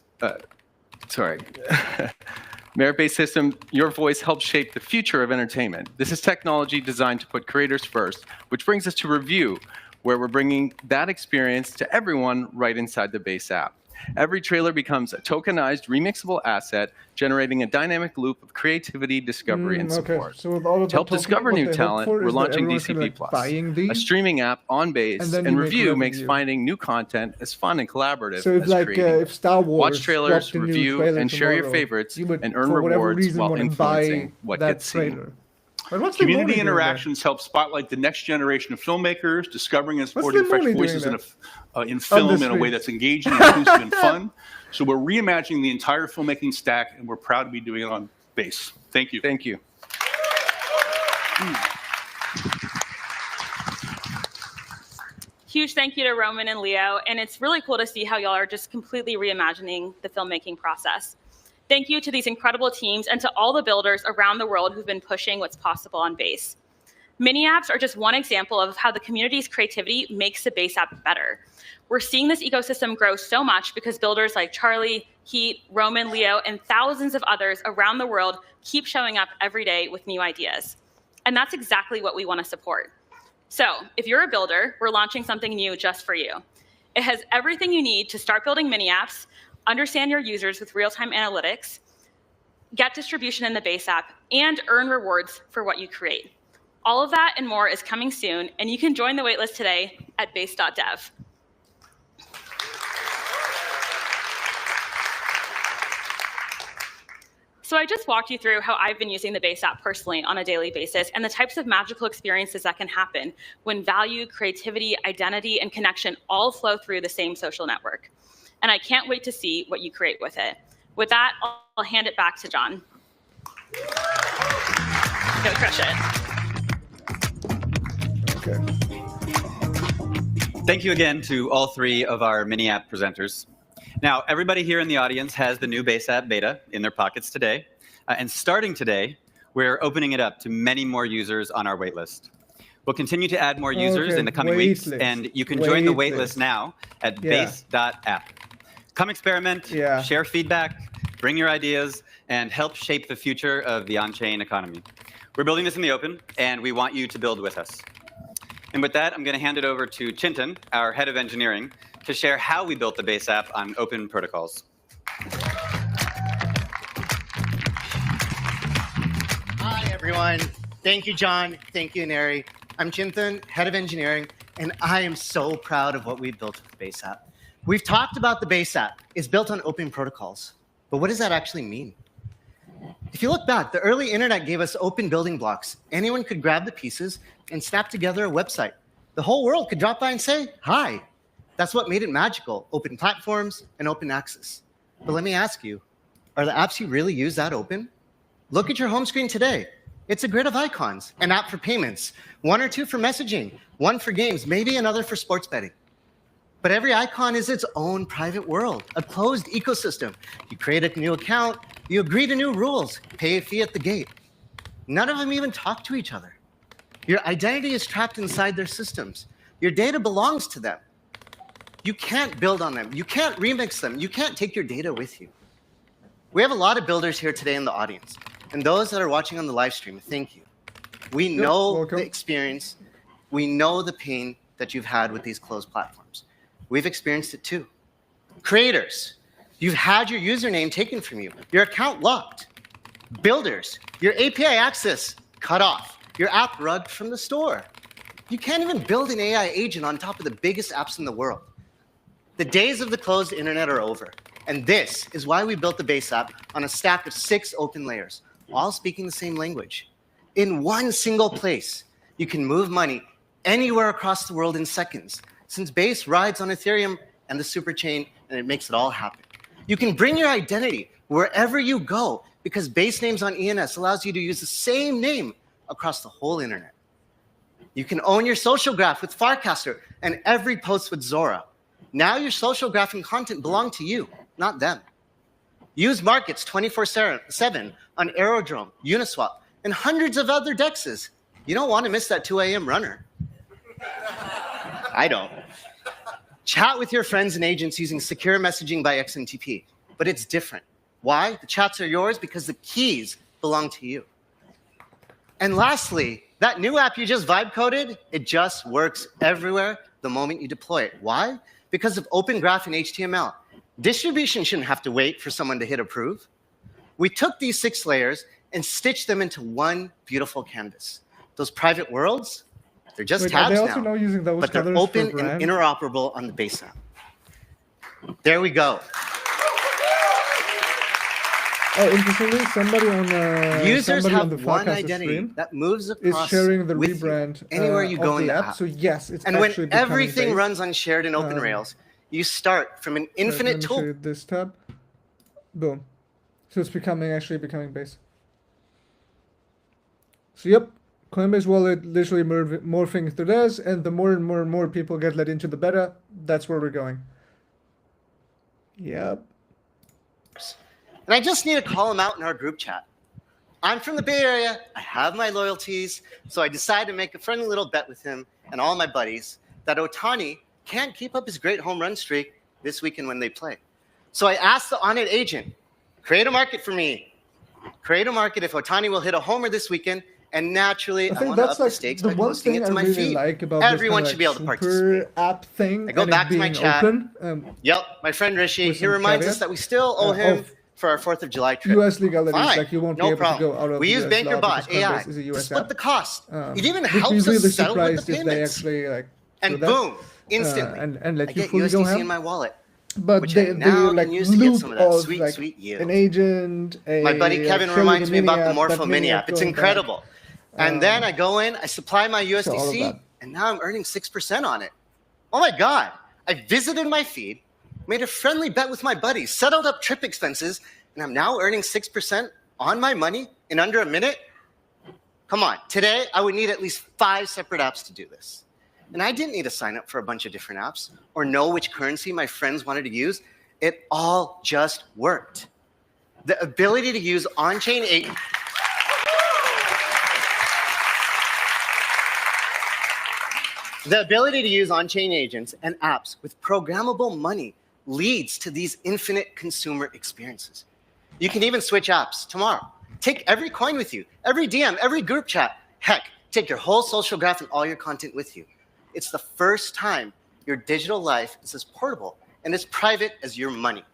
[SPEAKER 9] merit-based system, your voice helps shape the future of entertainment. This is technology designed to put creators first, which brings us to Review, where we're bringing that experience to everyone right inside the Base app. Every trailer becomes a tokenized, remixable asset, generating a dynamic loop of creativity, discovery, and support.
[SPEAKER 1] So with all of
[SPEAKER 9] to help discover new talent, we're launching DCP Plus, a streaming app on Base, and Review makes finding new content as fun and collaborative
[SPEAKER 1] so
[SPEAKER 9] as creating.
[SPEAKER 1] If Star Wars
[SPEAKER 9] watch trailers, review, and share your favorites, and earn rewards while influencing what gets seen.
[SPEAKER 10] Community interactions help spotlight the next generation of filmmakers, discovering and supporting fresh voices in film in a way that's engaging, inclusive, and fun. So we're reimagining the entire filmmaking stack, and we're proud to be doing it on Base. Thank you.
[SPEAKER 9] Thank you.
[SPEAKER 6] Huge thank you to Roman and Leo, and it's really cool to see how y'all are just completely reimagining the filmmaking process. Thank you to these incredible teams and to all the builders around the world who've been pushing what's possible on Base. Mini apps are just one example of how the community's creativity makes the Base app better. We're seeing this ecosystem grow so much because builders like Charlie, Heat, Roman, Leo, and thousands of others around the world keep showing up every day with new ideas. And that's exactly what we want to support. So if you're a builder, we're launching something new just for you. It has everything you need to start building mini apps, understand your users with real-time analytics, get distribution in the Base app, and earn rewards for what you create. All of that and more is coming soon, and you can join the waitlist today at base.dev. So I just walked you through how I've been using the Base app personally on a daily basis and the types of magical experiences that can happen when value, creativity, identity, and connection all flow through the same social network. And I can't wait to see what you create with it. With that, I'll hand it back to John. Go crush it.
[SPEAKER 1] Okay.
[SPEAKER 5] Thank you again to all three of our mini app presenters. Now, everybody here in the audience has the new Base app beta in their pockets today. And starting today, we're opening it up to many more users on our waitlist. We'll continue to add more users in the coming weeks, and you can join the waitlist now at base.app. Come experiment, share feedback, bring your ideas, and help shape the future of the on-chain economy. We're building this in the open, and we want you to build with us. And with that, I'm going to hand it over to Chintan, our head of engineering, to share how we built the Base app on open protocols.
[SPEAKER 11] Hi, everyone. Thank you, John. Thank you, Neri. I'm Chintan, head of engineering, and I am so proud of what we've built with the Base app. We've talked about the Base app. It's built on open protocols. But what does that actually mean? If you look back, the early internet gave us open building blocks. Anyone could grab the pieces and snap together a website. The whole world could drop by and say, hi. That's what made it magical, open platforms and open access. But let me ask you, are the apps you really use that open? Look at your home screen today. It's a grid of icons, an app for payments, one or two for messaging, one for games, maybe another for sports betting. But every icon is its own private world, a closed ecosystem. You create a new account, you agree to new rules, pay a fee at the gate. None of them even talk to each other. Your identity is trapped inside their systems. Your data belongs to them. You can't build on them. You can't remix them. You can't take your data with you. We have a lot of builders here today in the audience. And those that are watching on the live stream, thank you. We know the experience. We know the pain that you've had with these closed platforms. We've experienced it too. Creators, you've had your username taken from you, your account locked. Builders, your API access cut off, your app rugged from the store. You can't even build an AI agent on top of the biggest apps in the world. The days of the closed internet are over. And this is why we built the Base app on a stack of 6 open layers, all speaking the same language. In one single place, you can move money anywhere across the world in seconds, since Base rides on Ethereum and the superchain, and it makes it all happen. You can bring your identity wherever you go, because Base names on ENS allows you to use the same name across the whole internet. You can own your social graph with Farcaster and every post with Zora. Now your social graph and content belong to you, not them. Use markets 24/7 on Aerodrome, Uniswap, and hundreds of other dexes. You don't want to miss that 2 a.m. runner. I don't. Chat with your friends and agents using secure messaging by XMTP, but it's different. Why? The chats are yours because the keys belong to you. And lastly, that new app you just vibe coded, it just works everywhere the moment you deploy it. Why? Because of Open Graph and HTML. Distribution shouldn't have to wait for someone to hit approve. We took these 6 layers and stitched them into one beautiful canvas. Those private worlds, they're just tabs now, but they're open and interoperable on the Base app. There we go.
[SPEAKER 1] Oh, interestingly, somebody on
[SPEAKER 11] users
[SPEAKER 1] somebody
[SPEAKER 11] have
[SPEAKER 1] on the
[SPEAKER 11] one identity that moves across
[SPEAKER 1] is sharing the rebrand
[SPEAKER 11] anywhere you go in the app.
[SPEAKER 1] So yes, it's
[SPEAKER 11] and when
[SPEAKER 1] actually
[SPEAKER 11] everything
[SPEAKER 1] Base.
[SPEAKER 11] runs on shared and open rails, you start from an infinite tool.
[SPEAKER 1] Let me show you this tab. Boom. So it's actually becoming Base. So yep, Coinbase wallet literally morphing through this, and the more and more people get let into the beta, that's where we're going. Yep.
[SPEAKER 11] And I just need to call him out in our group chat. I'm from the Bay Area. I have my loyalties. So I decided to make a friendly little bet with him and all my buddies that Otani can't keep up his great home run streak this weekend when they play. So I asked the on-it agent, create a market for me. Create a market if Otani will hit a homer this weekend And naturally,
[SPEAKER 1] I
[SPEAKER 11] I
[SPEAKER 1] think
[SPEAKER 11] want to
[SPEAKER 1] that's
[SPEAKER 11] up the
[SPEAKER 1] like
[SPEAKER 11] stakes
[SPEAKER 1] the
[SPEAKER 11] by
[SPEAKER 1] one
[SPEAKER 11] posting
[SPEAKER 1] thing
[SPEAKER 11] it
[SPEAKER 1] I
[SPEAKER 11] to my
[SPEAKER 1] really
[SPEAKER 11] feed.
[SPEAKER 1] like about
[SPEAKER 11] Everyone
[SPEAKER 1] this
[SPEAKER 11] should be
[SPEAKER 1] kind
[SPEAKER 11] able
[SPEAKER 1] of
[SPEAKER 11] to
[SPEAKER 1] like super
[SPEAKER 11] participate.
[SPEAKER 1] app thing.
[SPEAKER 11] I go
[SPEAKER 1] and
[SPEAKER 11] back
[SPEAKER 1] it
[SPEAKER 11] to my
[SPEAKER 1] being
[SPEAKER 11] chat.
[SPEAKER 1] open.
[SPEAKER 11] Yep, my friend Rishi,
[SPEAKER 1] with
[SPEAKER 11] he
[SPEAKER 1] some
[SPEAKER 11] reminds us
[SPEAKER 1] caveat,
[SPEAKER 11] that we still owe him
[SPEAKER 1] of
[SPEAKER 11] for our 4th of July trip.
[SPEAKER 1] US legalities,
[SPEAKER 11] Fine,
[SPEAKER 1] like you won't
[SPEAKER 11] no
[SPEAKER 1] be able
[SPEAKER 11] problem.
[SPEAKER 1] to go out of
[SPEAKER 11] We use
[SPEAKER 1] US law because
[SPEAKER 11] BankerBot AI
[SPEAKER 1] Coinbase is a
[SPEAKER 11] to
[SPEAKER 1] US
[SPEAKER 11] split
[SPEAKER 1] app.
[SPEAKER 11] the cost. It even
[SPEAKER 1] Would be
[SPEAKER 11] helps
[SPEAKER 1] really
[SPEAKER 11] us settle with the
[SPEAKER 1] surprised if they
[SPEAKER 11] payments.
[SPEAKER 1] actually like do
[SPEAKER 11] And
[SPEAKER 1] that,
[SPEAKER 11] boom, instantly,
[SPEAKER 1] and let
[SPEAKER 11] I
[SPEAKER 1] you
[SPEAKER 11] get
[SPEAKER 1] fully go
[SPEAKER 11] USDC
[SPEAKER 1] ham.
[SPEAKER 11] in my wallet,
[SPEAKER 1] But
[SPEAKER 11] which
[SPEAKER 1] they
[SPEAKER 11] I now
[SPEAKER 1] like
[SPEAKER 11] can use to get
[SPEAKER 1] loop
[SPEAKER 11] some of that
[SPEAKER 1] of
[SPEAKER 11] sweet,
[SPEAKER 1] like
[SPEAKER 11] sweet yield.
[SPEAKER 1] an agent.
[SPEAKER 11] My buddy Kevin reminds me about the Morpho
[SPEAKER 1] that
[SPEAKER 11] Mini app. It's
[SPEAKER 1] going
[SPEAKER 11] incredible. And then I go in, I supply my
[SPEAKER 1] so all of
[SPEAKER 11] USDC,
[SPEAKER 1] that.
[SPEAKER 11] and now I'm earning 6% on it. Oh my God. I visited my feed, made a friendly bet with my buddies, settled up trip expenses, and I'm now earning 6% on my money in under a minute. Come on, today I would need at least 5 separate apps to do this. And I didn't need to sign up for a bunch of different apps or know which currency my friends wanted to use. It all just worked. The ability to use on-chain agents. The ability to use on-chain agents and apps with programmable money leads to these infinite consumer experiences. You can even switch apps tomorrow. Take every coin with you, every DM, every group chat. Heck, take your whole social graph and all your content with you. It's the first time your digital life is as portable and as private as your money.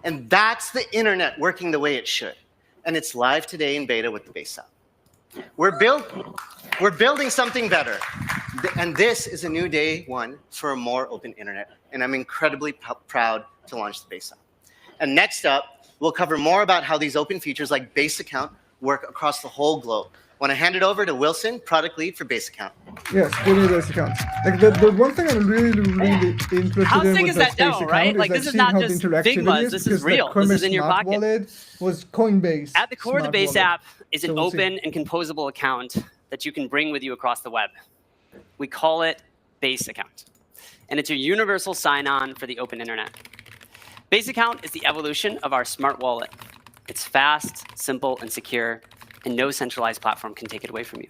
[SPEAKER 11] And that's the internet working the way it should. And it's live today in beta with the Base app. We're building something better. And this is a new day one for a more open internet. And I'm incredibly proud to launch the Base app. And next up, we'll cover more about how these open features like Base Account work across the whole globe. I want to hand it over to Wilson, product lead for Base Account.
[SPEAKER 1] Yes, give me Base Account. Like the one thing I'm really interested
[SPEAKER 12] How
[SPEAKER 1] in
[SPEAKER 12] sick
[SPEAKER 1] with
[SPEAKER 12] is
[SPEAKER 1] this
[SPEAKER 12] that
[SPEAKER 1] Base
[SPEAKER 12] demo,
[SPEAKER 1] account
[SPEAKER 12] right? Like,
[SPEAKER 1] is
[SPEAKER 12] this is
[SPEAKER 1] seeing
[SPEAKER 12] not
[SPEAKER 1] how the
[SPEAKER 12] just
[SPEAKER 1] interactivity
[SPEAKER 12] Figmas,
[SPEAKER 1] is,
[SPEAKER 12] this
[SPEAKER 1] because
[SPEAKER 12] is real.
[SPEAKER 1] The
[SPEAKER 12] This is in your
[SPEAKER 1] Smart
[SPEAKER 12] pocket.
[SPEAKER 1] Wallet was Coinbase.
[SPEAKER 12] At the core of the
[SPEAKER 1] Smart
[SPEAKER 12] Base
[SPEAKER 1] Wallet.
[SPEAKER 12] app is an
[SPEAKER 1] So we'll see.
[SPEAKER 12] open and composable account that you can bring with you across the web. We call it Base Account. And it's your universal sign-on for the open internet. Base Account is the evolution of our smart wallet. It's fast, simple, and secure, and no centralized platform can take it away from you.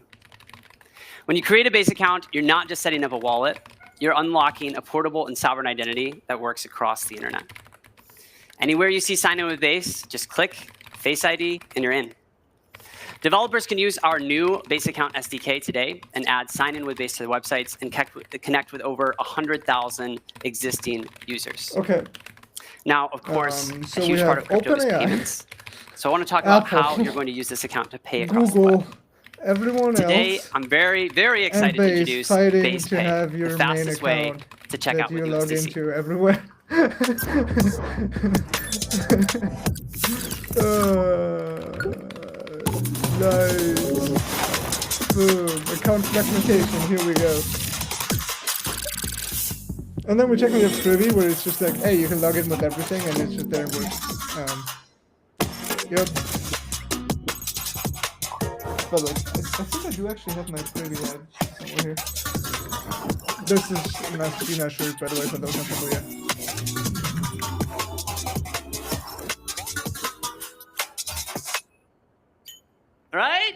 [SPEAKER 12] When you create a Base Account, you're not just setting up a wallet, you're unlocking a portable and sovereign identity that works across the internet. Anywhere you see sign in with Base, just click Face ID, and you're in. Developers can use our new Base Account SDK today and add sign in with Base to their websites and connect with over 100,000 existing users.
[SPEAKER 1] Okay.
[SPEAKER 12] Now, of course,
[SPEAKER 1] so
[SPEAKER 12] a huge
[SPEAKER 1] we
[SPEAKER 12] part
[SPEAKER 1] have
[SPEAKER 12] of crypto is
[SPEAKER 1] OpenAI,
[SPEAKER 12] payments. So I want to talk about
[SPEAKER 1] Apple,
[SPEAKER 12] how you're going to use this account to pay across the
[SPEAKER 1] Google,
[SPEAKER 12] web.
[SPEAKER 1] everyone
[SPEAKER 12] Today,
[SPEAKER 1] else,
[SPEAKER 12] I'm very, very
[SPEAKER 1] and
[SPEAKER 12] excited to
[SPEAKER 1] Base
[SPEAKER 12] introduce
[SPEAKER 1] fighting
[SPEAKER 12] Base
[SPEAKER 1] to
[SPEAKER 12] Pay,
[SPEAKER 1] have your
[SPEAKER 12] the
[SPEAKER 1] main
[SPEAKER 12] fastest way
[SPEAKER 1] account
[SPEAKER 12] to check
[SPEAKER 1] that
[SPEAKER 12] out with
[SPEAKER 1] you log
[SPEAKER 12] USDC.
[SPEAKER 1] into everywhere. Nice. Boom. Account fragmentation. Here we go. And then we're checking if Privy, where it's just like, hey, you can log in with everything, and it's just there and works. Yep. But like, I think I do actually have my Privy ad somewhere here. This is not sure, by the way, for those not familiar.
[SPEAKER 12] Right?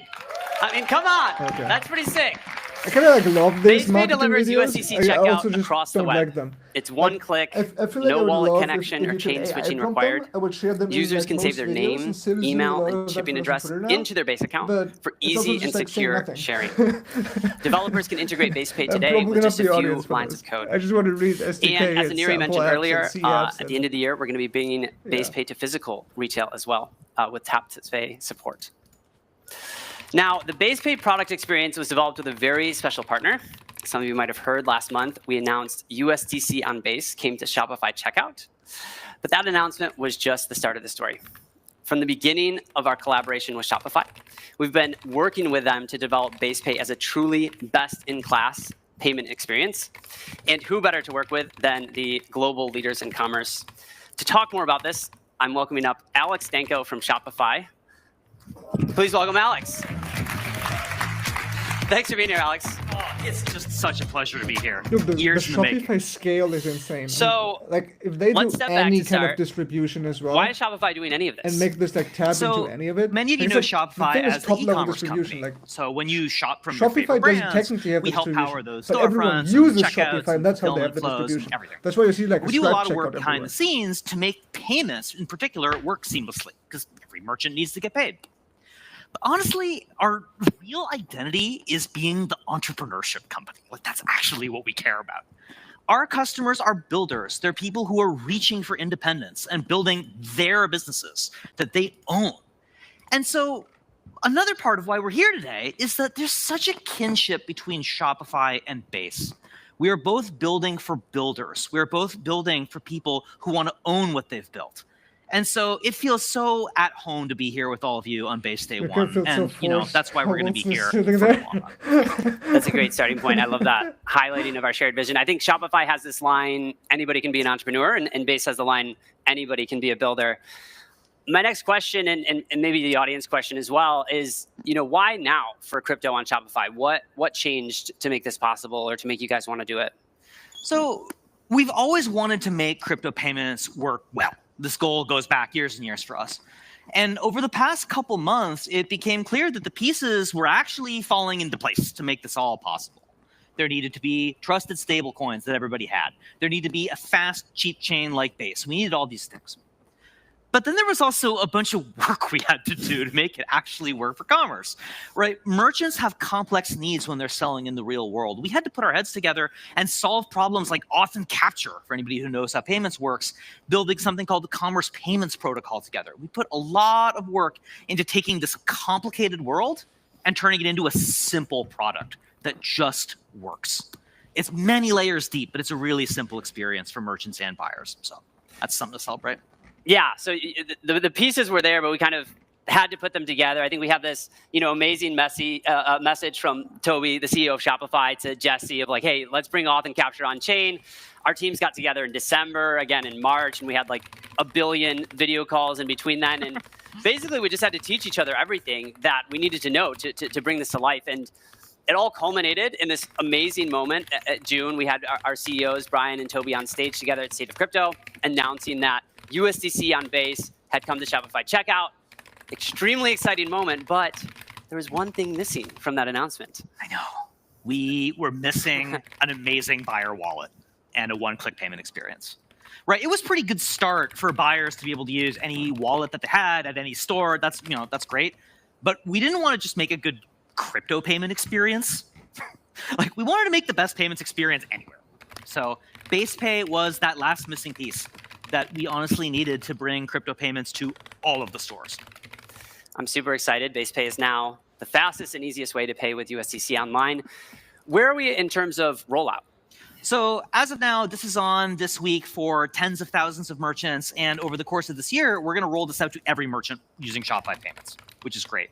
[SPEAKER 12] I mean, come on.
[SPEAKER 1] Okay.
[SPEAKER 12] That's pretty sick.
[SPEAKER 1] I kind of like love these
[SPEAKER 12] BasePay
[SPEAKER 1] marketing
[SPEAKER 12] delivers
[SPEAKER 1] videos.
[SPEAKER 12] USDC
[SPEAKER 1] I also
[SPEAKER 12] checkout
[SPEAKER 1] just
[SPEAKER 12] across the
[SPEAKER 1] don't
[SPEAKER 12] web.
[SPEAKER 1] like them.
[SPEAKER 12] It's one
[SPEAKER 1] Like,
[SPEAKER 12] click,
[SPEAKER 1] I feel like I
[SPEAKER 12] no
[SPEAKER 1] would
[SPEAKER 12] wallet
[SPEAKER 1] love
[SPEAKER 12] connection
[SPEAKER 1] if
[SPEAKER 12] or
[SPEAKER 1] you
[SPEAKER 12] chain
[SPEAKER 1] could
[SPEAKER 12] switching
[SPEAKER 1] prompt
[SPEAKER 12] required.
[SPEAKER 1] them. I would share them in,
[SPEAKER 12] Users
[SPEAKER 1] like,
[SPEAKER 12] can save
[SPEAKER 1] most
[SPEAKER 12] their
[SPEAKER 1] videos
[SPEAKER 12] name,
[SPEAKER 1] and still use
[SPEAKER 12] email,
[SPEAKER 1] a lot
[SPEAKER 12] and
[SPEAKER 1] of that
[SPEAKER 12] shipping
[SPEAKER 1] version
[SPEAKER 12] address
[SPEAKER 1] for now.
[SPEAKER 12] into their Base account
[SPEAKER 1] But
[SPEAKER 12] for
[SPEAKER 1] it's also
[SPEAKER 12] easy
[SPEAKER 1] just
[SPEAKER 12] and
[SPEAKER 1] like saying
[SPEAKER 12] secure
[SPEAKER 1] nothing.
[SPEAKER 12] sharing. Developers can integrate BasePay
[SPEAKER 1] I'm
[SPEAKER 12] today
[SPEAKER 1] probably
[SPEAKER 12] with
[SPEAKER 1] not
[SPEAKER 12] just
[SPEAKER 1] the
[SPEAKER 12] a few
[SPEAKER 1] audience for
[SPEAKER 12] lines
[SPEAKER 1] this.
[SPEAKER 12] of code.
[SPEAKER 1] I just want to read SDK
[SPEAKER 12] And as Aniri mentioned
[SPEAKER 1] apps
[SPEAKER 12] earlier,
[SPEAKER 1] and C apps
[SPEAKER 12] at the end of the year, we're going to be bringing BasePay to physical retail as well with tap-to-pay support. Now, the BasePay product experience was developed with a very special partner. Some of you might have heard last month, we announced USDC on Base came to Shopify checkout. But that announcement was just the start of the story. From the beginning of our collaboration with Shopify, we've been working with them to develop BasePay as a truly best-in-class payment experience. And who better to work with than the global leaders in commerce? To talk more about this, I'm welcoming up Alex Danko from Shopify. Please welcome Alex. Thanks for being here, Alex.
[SPEAKER 13] It's just such a pleasure to be here.
[SPEAKER 1] Look, the
[SPEAKER 13] Years in the making.
[SPEAKER 1] Shopify scale is insane.
[SPEAKER 12] So,
[SPEAKER 1] like, if they do
[SPEAKER 12] let's step back
[SPEAKER 1] any
[SPEAKER 12] to
[SPEAKER 1] kind of
[SPEAKER 12] start.
[SPEAKER 1] distribution as well,
[SPEAKER 12] Why is Shopify doing any of this?
[SPEAKER 1] and make this like tap
[SPEAKER 13] So,
[SPEAKER 1] into any of it,
[SPEAKER 13] many of you
[SPEAKER 1] like,
[SPEAKER 13] know
[SPEAKER 1] it's like, the
[SPEAKER 13] Shopify
[SPEAKER 1] thing is
[SPEAKER 13] as an
[SPEAKER 1] top-level
[SPEAKER 13] e-commerce
[SPEAKER 1] distribution.
[SPEAKER 13] company.
[SPEAKER 1] Like,
[SPEAKER 13] So when you shop from your
[SPEAKER 1] Shopify
[SPEAKER 13] favorite
[SPEAKER 1] doesn't
[SPEAKER 13] brands,
[SPEAKER 1] technically have
[SPEAKER 13] we
[SPEAKER 1] the
[SPEAKER 13] help
[SPEAKER 1] distribution,
[SPEAKER 13] power those
[SPEAKER 1] but everyone
[SPEAKER 13] storefronts,
[SPEAKER 1] uses
[SPEAKER 13] and checkouts,
[SPEAKER 1] Shopify, and that's how they have
[SPEAKER 13] fulfillment
[SPEAKER 1] the
[SPEAKER 13] flows,
[SPEAKER 1] distribution.
[SPEAKER 13] and everything.
[SPEAKER 1] That's why you see like a
[SPEAKER 13] We do a lot of
[SPEAKER 1] Stripe
[SPEAKER 13] work
[SPEAKER 1] checkout
[SPEAKER 13] behind
[SPEAKER 1] everywhere.
[SPEAKER 13] the scenes to make payments, in particular, work seamlessly, because every merchant needs to get paid. Honestly, our real identity is being the entrepreneurship company. Like, that's actually what we care about. Our customers are builders. They're people who are reaching for independence and building their businesses that they own. And so another part of why we're here today is that there's such a kinship between Shopify and Base. We are both building for builders. We are both building for people who want to own what they've built. And so it feels so at home to be here with all of you on Base Day 1. And, that's why we're going to be here for the long run.
[SPEAKER 12] That's a great starting point. I love that highlighting of our shared vision. I think Shopify has this line, anybody can be an entrepreneur, and Base has the line, anybody can be a builder. My next question, and maybe the audience question as well, is why now for crypto on Shopify? What changed to make this possible or to make you guys want to do it?
[SPEAKER 13] So we've always wanted to make crypto payments work well. This goal goes back years and years for us. And over the past couple months, it became clear that the pieces were actually falling into place to make this all possible. There needed to be trusted stablecoins that everybody had. There needed to be a fast, cheap chain like Base. We needed all these things. But then there was also a bunch of work we had to do to make it actually work for commerce, right? Merchants have complex needs when they're selling in the real world. We had to put our heads together and solve problems like auth and capture, for anybody who knows how payments works, building something called the Commerce Payments Protocol together. We put a lot of work into taking this complicated world and turning it into a simple product that just works. It's many layers deep, but it's a really simple experience for merchants and buyers. So that's something to celebrate.
[SPEAKER 12] Yeah, so the pieces were there, but we kind of had to put them together. I think we have this, amazing message from Toby, the CEO of Shopify, to Jesse of like, hey, let's bring auth and capture on chain. Our teams got together in December, again in March, and we had like 1 billion video calls in between then. And basically, we just had to teach each other everything that we needed to know to bring this to life. And it all culminated in this amazing moment at June. We had our CEOs, Brian and Toby, on stage together at State of Crypto, announcing that USDC on Base had come to Shopify checkout. Extremely exciting moment, but there was one thing missing from that announcement.
[SPEAKER 13] I know. We were missing an amazing buyer wallet and a one-click payment experience. Right? It was a pretty good start for buyers to be able to use any wallet that they had at any store. That's great. But we didn't want to just make a good crypto payment experience. Like, we wanted to make the best payments experience anywhere. So Base Pay was that last missing piece that we honestly needed to bring crypto payments to all of the stores.
[SPEAKER 12] I'm super excited. Base Pay is now the fastest and easiest way to pay with USDC online. Where are we in terms of rollout?
[SPEAKER 13] So as of now, this is on this week for tens of thousands of merchants. And over the course of this year, we're going to roll this out to every merchant using Shopify payments, which is great.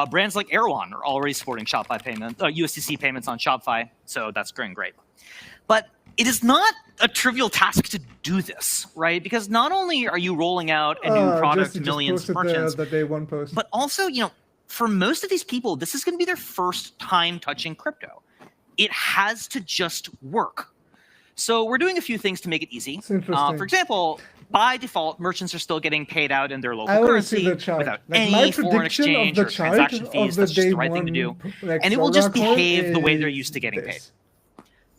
[SPEAKER 13] Brands like Erewhon are already supporting Shopify USDC payments on Shopify. So that's going great. But it is not a trivial task to do this, right? Because not only are you rolling out a new product to millions of merchants,
[SPEAKER 1] the day one post.
[SPEAKER 13] But also, for most of these people, this is going to be their first time touching crypto. It has to just work. So we're doing a few things to make it easy. For example, by default, merchants are still getting paid out in their local currency without any foreign exchange or transaction fees. That's just the right thing to do. And it will just behave the way they're used to getting paid.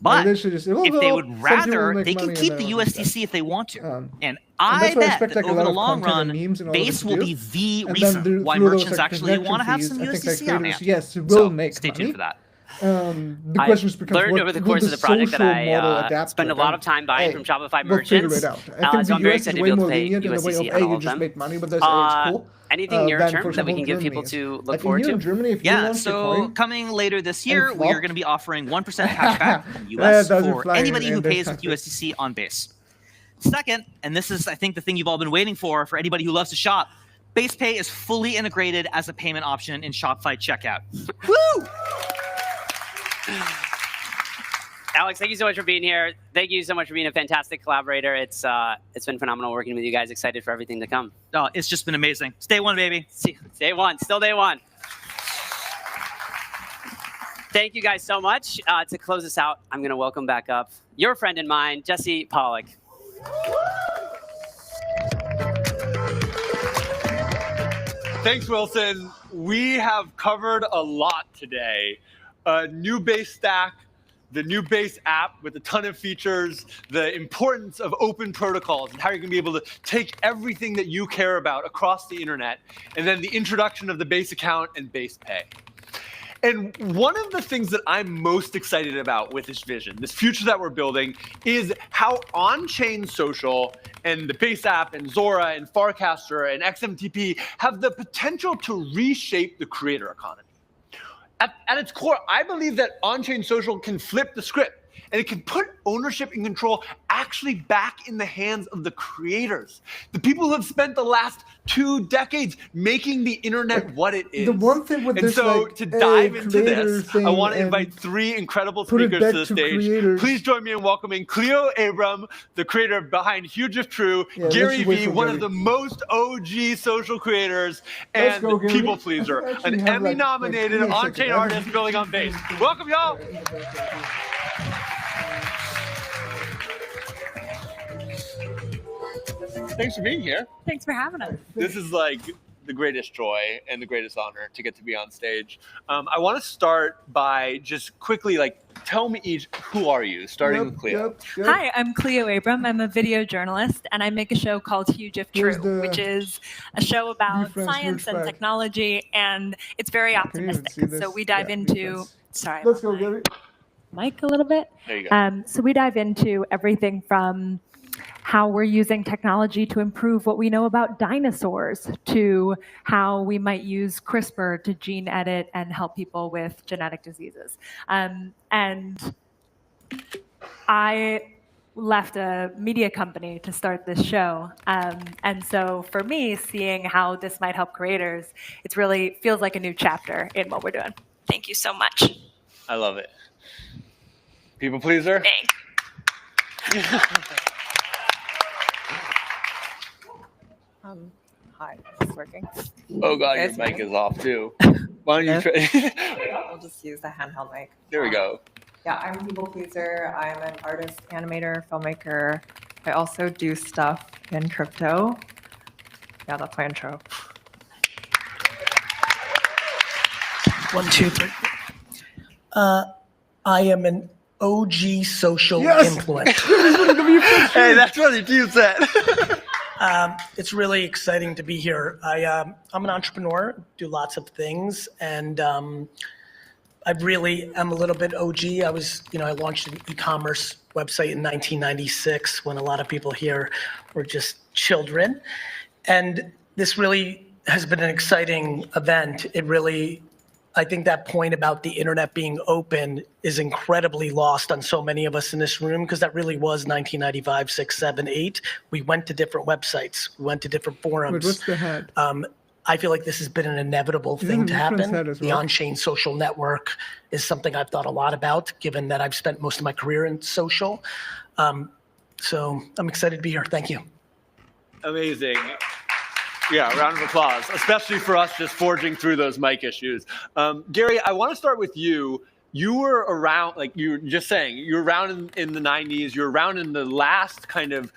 [SPEAKER 13] But if they would rather, they can keep the USDC if they want to. And I bet that over the long run, Base will be the reason why merchants actually want to have some USDC on hand.
[SPEAKER 1] Yes, it will make
[SPEAKER 13] stay tuned for that.
[SPEAKER 1] The question becomes,
[SPEAKER 12] learned over the course of the project that I spend a lot of time buying from Shopify merchants. So I'm very excited to be able to pay USDC on all of them.
[SPEAKER 1] Make money with those,
[SPEAKER 12] anything near term that we can give people to look forward to?
[SPEAKER 1] Germany,
[SPEAKER 13] so coming later this year, we are going to be offering 1% cashback from the US for anybody who pays with USDC on Base. Second, and this is, I think, the thing you've all been waiting for anybody who loves to shop, Base Pay is fully integrated as a payment option in Shopify checkout. Woo!
[SPEAKER 12] Alex, thank you so much for being here. Thank you so much for being a fantastic collaborator. It's been phenomenal working with you guys. Excited for everything to come.
[SPEAKER 13] Oh, it's just been amazing. It's day one, baby.
[SPEAKER 12] Day one, still day one. Thank you guys so much. To close us out, I'm going to welcome back up your friend and mine, Jesse Pollock.
[SPEAKER 3] Thanks, Wilson. We have covered a lot today. A new base stack, the new Base app with a ton of features, the importance of open protocols, and how you're going to be able to take everything that you care about across the internet, and then the introduction of the Base account and Base Pay. And one of the things that I'm most excited about with this vision, this future that we're building, is how on-chain social and the Base app and Zora and Farcaster and XMTP have the potential to reshape the creator economy. At its core, I believe that on-chain social can flip the script, and it can put ownership and control actually back in the hands of the creators, the people who have spent the last 2 decades making the internet what it is.
[SPEAKER 1] The one thing with
[SPEAKER 3] and
[SPEAKER 1] this,
[SPEAKER 3] so
[SPEAKER 1] like,
[SPEAKER 3] to dive into this,
[SPEAKER 1] thing
[SPEAKER 3] I want to
[SPEAKER 1] and
[SPEAKER 3] invite 3 incredible
[SPEAKER 1] put it
[SPEAKER 3] speakers
[SPEAKER 1] back
[SPEAKER 3] to the
[SPEAKER 1] to
[SPEAKER 3] stage.
[SPEAKER 1] creators.
[SPEAKER 3] Please join me in welcoming Cleo Abram, the creator behind Huge If True,
[SPEAKER 1] Yeah, let's
[SPEAKER 3] Gary
[SPEAKER 1] just wait
[SPEAKER 3] Vee,
[SPEAKER 1] for
[SPEAKER 3] one
[SPEAKER 1] Gary.
[SPEAKER 3] of the most OG social creators,
[SPEAKER 1] Let's
[SPEAKER 3] and
[SPEAKER 1] go, Gary.
[SPEAKER 3] people pleaser,
[SPEAKER 1] I actually
[SPEAKER 3] an
[SPEAKER 1] have, like,
[SPEAKER 3] Emmy-nominated
[SPEAKER 1] give me a second.
[SPEAKER 3] on-chain
[SPEAKER 1] I have-
[SPEAKER 3] artist building on Base. Welcome, y'all. Thanks for being here.
[SPEAKER 14] Thanks for having us.
[SPEAKER 3] This is like the greatest joy and the greatest honor to get to be on stage. I want to start by just quickly, like, tell me each, who are you? Starting with Cleo.
[SPEAKER 14] Hi, I'm Cleo Abram. I'm a video journalist, and I make a show called Huge If
[SPEAKER 1] Here's
[SPEAKER 14] True,
[SPEAKER 1] the
[SPEAKER 14] which is a show about
[SPEAKER 1] friends,
[SPEAKER 14] science
[SPEAKER 1] huge
[SPEAKER 14] and
[SPEAKER 1] flag.
[SPEAKER 14] technology, and it's very
[SPEAKER 1] Can you even
[SPEAKER 14] optimistic.
[SPEAKER 1] see this?
[SPEAKER 14] So we dive
[SPEAKER 1] Yeah,
[SPEAKER 14] into,
[SPEAKER 1] defense.
[SPEAKER 14] sorry,
[SPEAKER 1] Let's go, Gary.
[SPEAKER 14] mic a little bit.
[SPEAKER 3] There you go.
[SPEAKER 14] So we dive into everything from how we're using technology to improve what we know about dinosaurs to how we might use CRISPR to gene edit and help people with genetic diseases. And I left a media company to start this show. And so for me, seeing how this might help creators, it really feels like a new chapter in what we're doing. Thank you so much.
[SPEAKER 3] I love it. People pleaser?
[SPEAKER 14] Thanks.
[SPEAKER 15] Hi, is this working?
[SPEAKER 3] Oh God, your
[SPEAKER 15] Yes,
[SPEAKER 3] mic
[SPEAKER 15] yes.
[SPEAKER 3] is off too. Why don't you try?
[SPEAKER 15] I'll just use the handheld mic.
[SPEAKER 3] There we go.
[SPEAKER 15] Yeah, I'm a people pleaser. I'm an artist, animator, filmmaker. I also do stuff in crypto. Yeah, that's my intro.
[SPEAKER 16] 1, 2, 3. I am an OG social
[SPEAKER 1] Yes!
[SPEAKER 16] influencer.
[SPEAKER 3] Hey, that's funny. Keep that.
[SPEAKER 16] It's really exciting to be here. I'm an entrepreneur, do lots of things, and I really am a little bit OG. I launched an e-commerce website in 1996 when a lot of people here were just children. And this really has been an exciting event. I think that point about the internet being open is incredibly lost on so many of us in this room, because that really was 1995, 6, 7, 8. We went to different websites. We went to different forums.
[SPEAKER 1] Wait, what's the hat?
[SPEAKER 16] I feel like this has been an inevitable
[SPEAKER 1] You
[SPEAKER 16] thing
[SPEAKER 1] have
[SPEAKER 16] to
[SPEAKER 1] a different
[SPEAKER 16] happen.
[SPEAKER 1] hat as
[SPEAKER 16] The
[SPEAKER 1] well.
[SPEAKER 16] on-chain social network is something I've thought a lot about, given that I've spent most of my career in social. So I'm excited to be here. Thank you.
[SPEAKER 3] Amazing. Yeah, round of applause, especially for us just forging through those mic issues. Gary, I want to start with you. You were around, like you were just saying, you were around in the 90s. You were around in the last kind of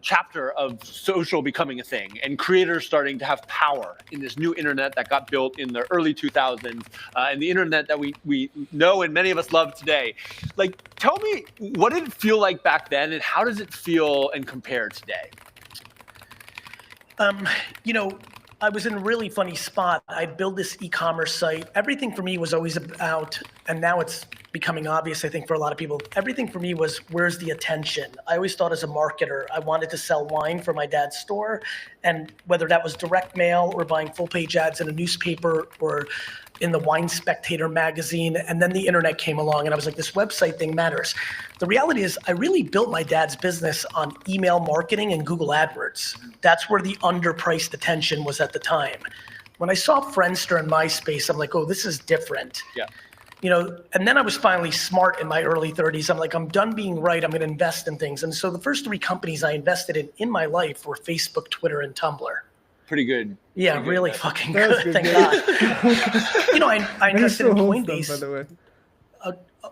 [SPEAKER 3] chapter of social becoming a thing and creators starting to have power in this new internet that got built in the early 2000s and the internet that we know and many of us love today. Like, tell me, what did it feel like back then and how does it feel and compare today?
[SPEAKER 16] I was in a really funny spot. I'd built this e-commerce site. Everything for me was always about, and now it's becoming obvious, I think, for a lot of people, everything for me was, where's the attention? I always thought as a marketer, I wanted to sell wine for my dad's store. And whether that was direct mail or buying full page ads in a newspaper or in the Wine Spectator magazine, and then the internet came along and I was like, this website thing matters. The reality is I really built my dad's business on email marketing and Google AdWords. That's where the underpriced attention was at the time. When I saw Friendster and MySpace, I'm like, oh, this is different.
[SPEAKER 3] Yeah.
[SPEAKER 16] And then I was finally smart in my early 30s. I'm like, I'm done being right. I'm going to invest in things. And so the first 3 companies I invested in my life were Facebook, Twitter, and Tumblr.
[SPEAKER 3] Pretty good.
[SPEAKER 16] Yeah,
[SPEAKER 3] Pretty good.
[SPEAKER 16] really fucking
[SPEAKER 1] That
[SPEAKER 16] good.
[SPEAKER 1] was
[SPEAKER 16] Thank
[SPEAKER 1] good.
[SPEAKER 16] God. I
[SPEAKER 1] And he
[SPEAKER 16] invested
[SPEAKER 1] still
[SPEAKER 16] in
[SPEAKER 1] holds them,
[SPEAKER 16] Coinbase
[SPEAKER 1] by the way.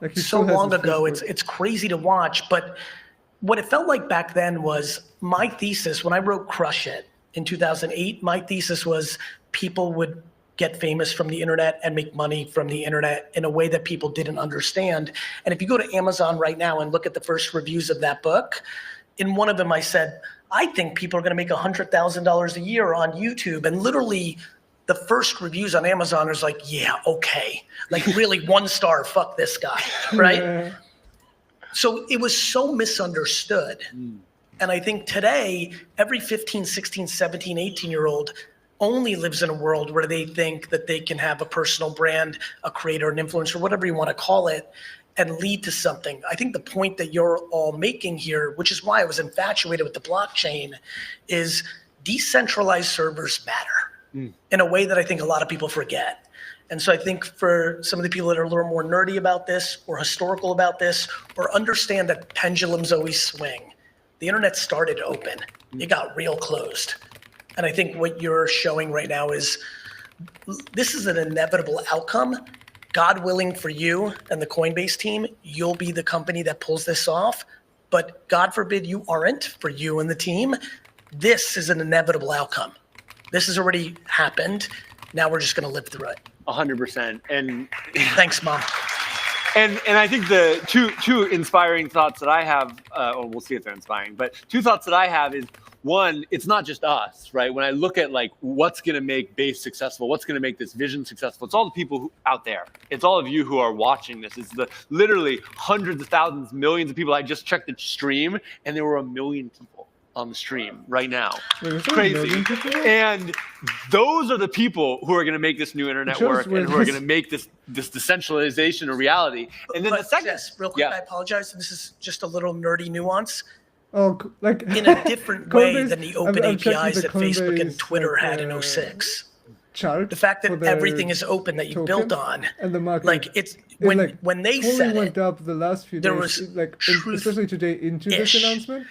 [SPEAKER 1] Like, he
[SPEAKER 16] so
[SPEAKER 1] still has
[SPEAKER 16] long
[SPEAKER 1] his
[SPEAKER 16] ago.
[SPEAKER 1] Facebook.
[SPEAKER 16] It's crazy to watch. But what it felt like back then was my thesis when I wrote Crush It in 2008. My thesis was people would get famous from the internet and make money from the internet in a way that people didn't understand. And if you go to Amazon right now and look at the first reviews of that book, in one of them I said, I think people are going to make $100,000 a year on YouTube. And literally the first reviews on Amazon is like, yeah, okay. Like really 1 star, fuck this guy, right?
[SPEAKER 1] Yeah.
[SPEAKER 16] So it was so misunderstood. And I think today, every 15, 16, 17, 18-year-old only lives in a world where they think that they can have a personal brand, a creator, an influencer, whatever you want to call it, and lead to something. I think the point that you're all making here, which is why I was infatuated with the blockchain, is decentralized servers matter in a way that I think a lot of people forget. And so I think for some of the people that are a little more nerdy about this or historical about this or understand that pendulums always swing, the internet started open. It got real closed. And I think what you're showing right now is this is an inevitable outcome. God willing for you and the Coinbase team, you'll be the company that pulls this off. But God forbid you aren't, for you and the team. This is an inevitable outcome. This has already happened. Now we're just going to live through it.
[SPEAKER 3] 100%. And
[SPEAKER 16] thanks, Mom.
[SPEAKER 3] And I think the two inspiring thoughts that I have, or we'll see if they're inspiring, but 2 thoughts that I have is, one, it's not just us, right? When I look at like what's going to make Base successful, what's going to make this vision successful, it's all the people out there. It's all of you who are watching this. It's the literally hundreds of thousands, millions of people. I just checked the stream, and there were 1 million people on the stream right now. Crazy. And those are the people who are going to make this new internet work and who are going to make this decentralization a reality. And then the second,
[SPEAKER 16] yes, real quick, I apologize. This is just a little nerdy nuance.
[SPEAKER 1] Oh, like
[SPEAKER 16] in a different way
[SPEAKER 1] Coinbase,
[SPEAKER 16] than the open
[SPEAKER 1] I'm checking
[SPEAKER 16] APIs
[SPEAKER 1] the
[SPEAKER 16] that Facebook and
[SPEAKER 1] Coinbase,
[SPEAKER 16] Twitter
[SPEAKER 1] like,
[SPEAKER 16] had in 06.
[SPEAKER 1] Chart
[SPEAKER 16] The fact that
[SPEAKER 1] for their
[SPEAKER 16] everything is open that you built on,
[SPEAKER 1] and the market,
[SPEAKER 16] like it's when they
[SPEAKER 1] totally
[SPEAKER 16] said
[SPEAKER 1] went
[SPEAKER 16] it,
[SPEAKER 1] up the last few
[SPEAKER 16] there
[SPEAKER 1] days,
[SPEAKER 16] was
[SPEAKER 1] like especially today into this announcement.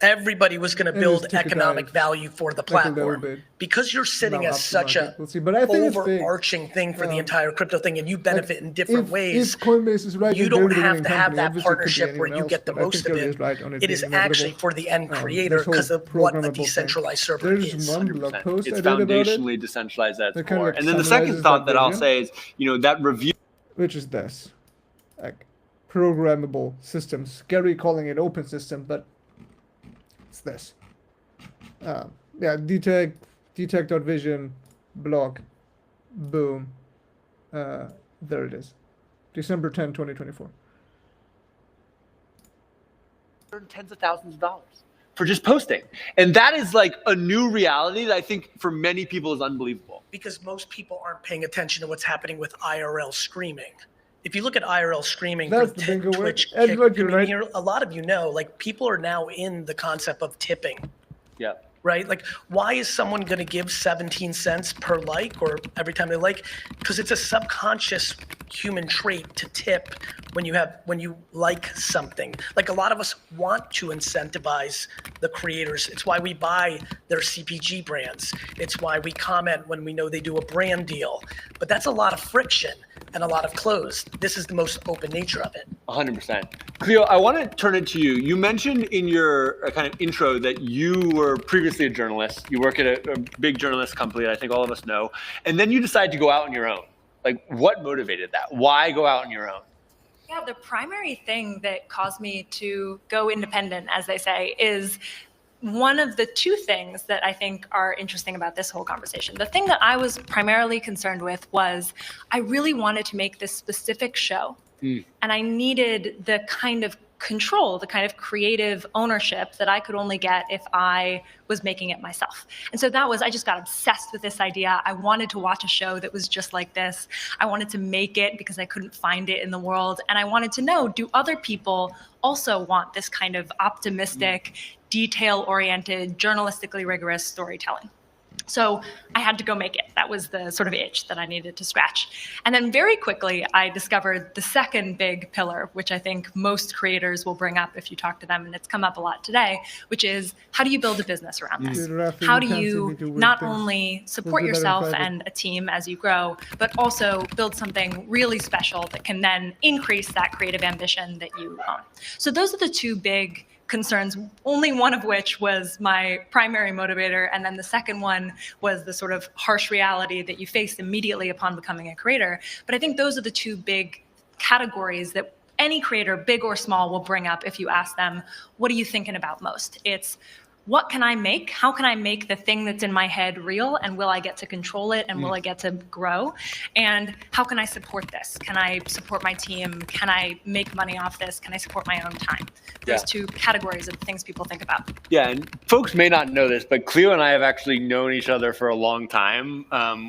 [SPEAKER 16] Everybody was going to
[SPEAKER 1] And
[SPEAKER 16] build
[SPEAKER 1] just took a
[SPEAKER 16] economic
[SPEAKER 1] dive,
[SPEAKER 16] value for the
[SPEAKER 1] like a little
[SPEAKER 16] platform
[SPEAKER 1] bit.
[SPEAKER 16] because you're sitting
[SPEAKER 1] Now
[SPEAKER 16] as
[SPEAKER 1] up the
[SPEAKER 16] such
[SPEAKER 1] market.
[SPEAKER 16] a
[SPEAKER 1] We'll see. But I think it's big.
[SPEAKER 16] overarching thing for the entire crypto thing, and you benefit in different
[SPEAKER 1] if,
[SPEAKER 16] ways.
[SPEAKER 1] If Coinbase is right,
[SPEAKER 16] You
[SPEAKER 1] they're
[SPEAKER 16] don't
[SPEAKER 1] the
[SPEAKER 16] have
[SPEAKER 1] winning
[SPEAKER 16] to have
[SPEAKER 1] company.
[SPEAKER 16] that
[SPEAKER 1] Obviously, it could be
[SPEAKER 16] partnership where
[SPEAKER 1] anyone
[SPEAKER 16] you
[SPEAKER 1] else,
[SPEAKER 16] get the
[SPEAKER 1] but I
[SPEAKER 16] most
[SPEAKER 1] think
[SPEAKER 16] of
[SPEAKER 1] Gary
[SPEAKER 16] it.
[SPEAKER 1] is right on
[SPEAKER 16] It
[SPEAKER 1] being
[SPEAKER 16] is
[SPEAKER 1] inevitable.
[SPEAKER 16] actually for the end creator
[SPEAKER 1] this whole
[SPEAKER 16] because of what a
[SPEAKER 1] programmable thing.
[SPEAKER 16] decentralized server
[SPEAKER 1] There's
[SPEAKER 16] is.
[SPEAKER 1] one blog post
[SPEAKER 3] it's
[SPEAKER 1] I read about it,
[SPEAKER 3] foundationally decentralized at its
[SPEAKER 1] that kind of
[SPEAKER 3] core.
[SPEAKER 1] like
[SPEAKER 3] And then the second
[SPEAKER 1] summarizes
[SPEAKER 3] thought that I'll
[SPEAKER 1] vision,
[SPEAKER 3] say is, that review.
[SPEAKER 1] which is this, like programmable systems. Gary calling it open system, but it's this. Yeah, detect.vision blog, boom, there it is, December 10, 2024.
[SPEAKER 3] Tens of thousands of dollars for just posting. And that is like a new reality that I think for many people is unbelievable.
[SPEAKER 16] Because most people aren't paying attention to what's happening with IRL streaming. If you look at IRL streaming
[SPEAKER 1] That's
[SPEAKER 16] from
[SPEAKER 1] the bigger word.
[SPEAKER 16] Twitch,
[SPEAKER 1] Edward, you're
[SPEAKER 16] I mean,
[SPEAKER 1] right.
[SPEAKER 16] here, a lot of you know, like people are now in the concept of tipping.
[SPEAKER 3] Yeah.
[SPEAKER 16] Right? Like, why is someone going to give 17 cents per like or every time they like? Because it's a subconscious human trait to tip when you like something. Like a lot of us want to incentivize the creators. It's why we buy their CPG brands. It's why we comment when we know they do a brand deal. But that's a lot of friction and a lot of closed. This is the most open nature of it.
[SPEAKER 3] 100%. Cleo, I want to turn it to you. You mentioned in your kind of intro that you were previously a journalist. You work at a big journalist company that I think all of us know. And then you decided to go out on your own. Like, what motivated that? Why go out on your own?
[SPEAKER 17] Yeah, the primary thing that caused me to go independent, as they say, is one of the 2 things that I think are interesting about this whole conversation. The thing that I was primarily concerned with was I really wanted to make this specific show. And I needed the kind of control, the kind of creative ownership that I could only get if I was making it myself. And so I just got obsessed with this idea. I wanted to watch a show that was just like this. I wanted to make it because I couldn't find it in the world. And I wanted to know, do other people also want this kind of optimistic, detail-oriented, journalistically rigorous storytelling? So I had to go make it. That was the sort of itch that I needed to scratch. And then very quickly, I discovered the second big pillar, which I think most creators will bring up if you talk to them, and it's come up a lot today, which is how do you build a business around this? How do you not only support yourself and a team as you grow, but also build something really special that can then increase that creative ambition that you own? So those are the 2 big concerns, only one of which was my primary motivator, and then the second one was the sort of harsh reality that you faced immediately upon becoming a creator. But I think those are the two big categories that any creator, big or small, will bring up if you ask them, what are you thinking about most? It's, what can I make? How can I make the thing that's in my head real? And will I get to control it? And will I get to grow? And how can I support this? Can I support my team? Can I make money off this? Can I support my own time? Those two categories are the things people think about.
[SPEAKER 3] Yeah, and folks may not know this, but Cleo and I have actually known each other for a long time.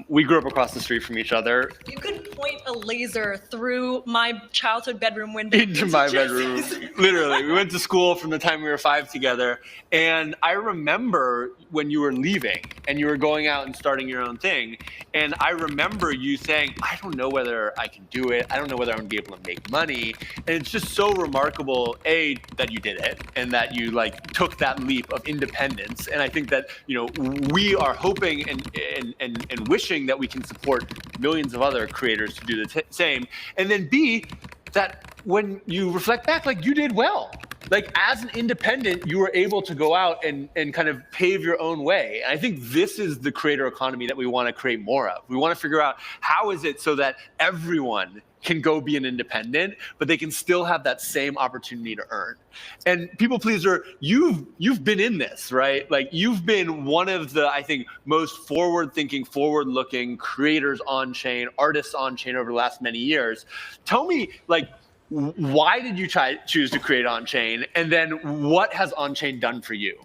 [SPEAKER 3] We grew up across the street from each other.
[SPEAKER 17] You could point a laser through my childhood bedroom window.
[SPEAKER 3] Into my bedroom, literally. We went to school from the time we were 5 together. And I remember when you were leaving and you were going out and starting your own thing. And I remember you saying, I don't know whether I can do it. I don't know whether I'm gonna be able to make money. And it's just so remarkable, A, that you did it and that you like took that leap of independence. And I think that, you know, we are hoping and wishing that we can support millions of other creators to do the same. And then B, that when you reflect back, like you did well. Like as an independent, you were able to go out and kind of pave your own way. And I think this is the creator economy that we want to create more of. We want to figure out how is it so that everyone can go be an independent, but they can still have that same opportunity to earn. And people pleaser, you've been in this, right? Like you've been one of the, I think, most forward-thinking, forward-looking creators on chain, artists on chain over the last many years. Tell me, like, why did you choose to create on-chain? And then what has on-chain done for you?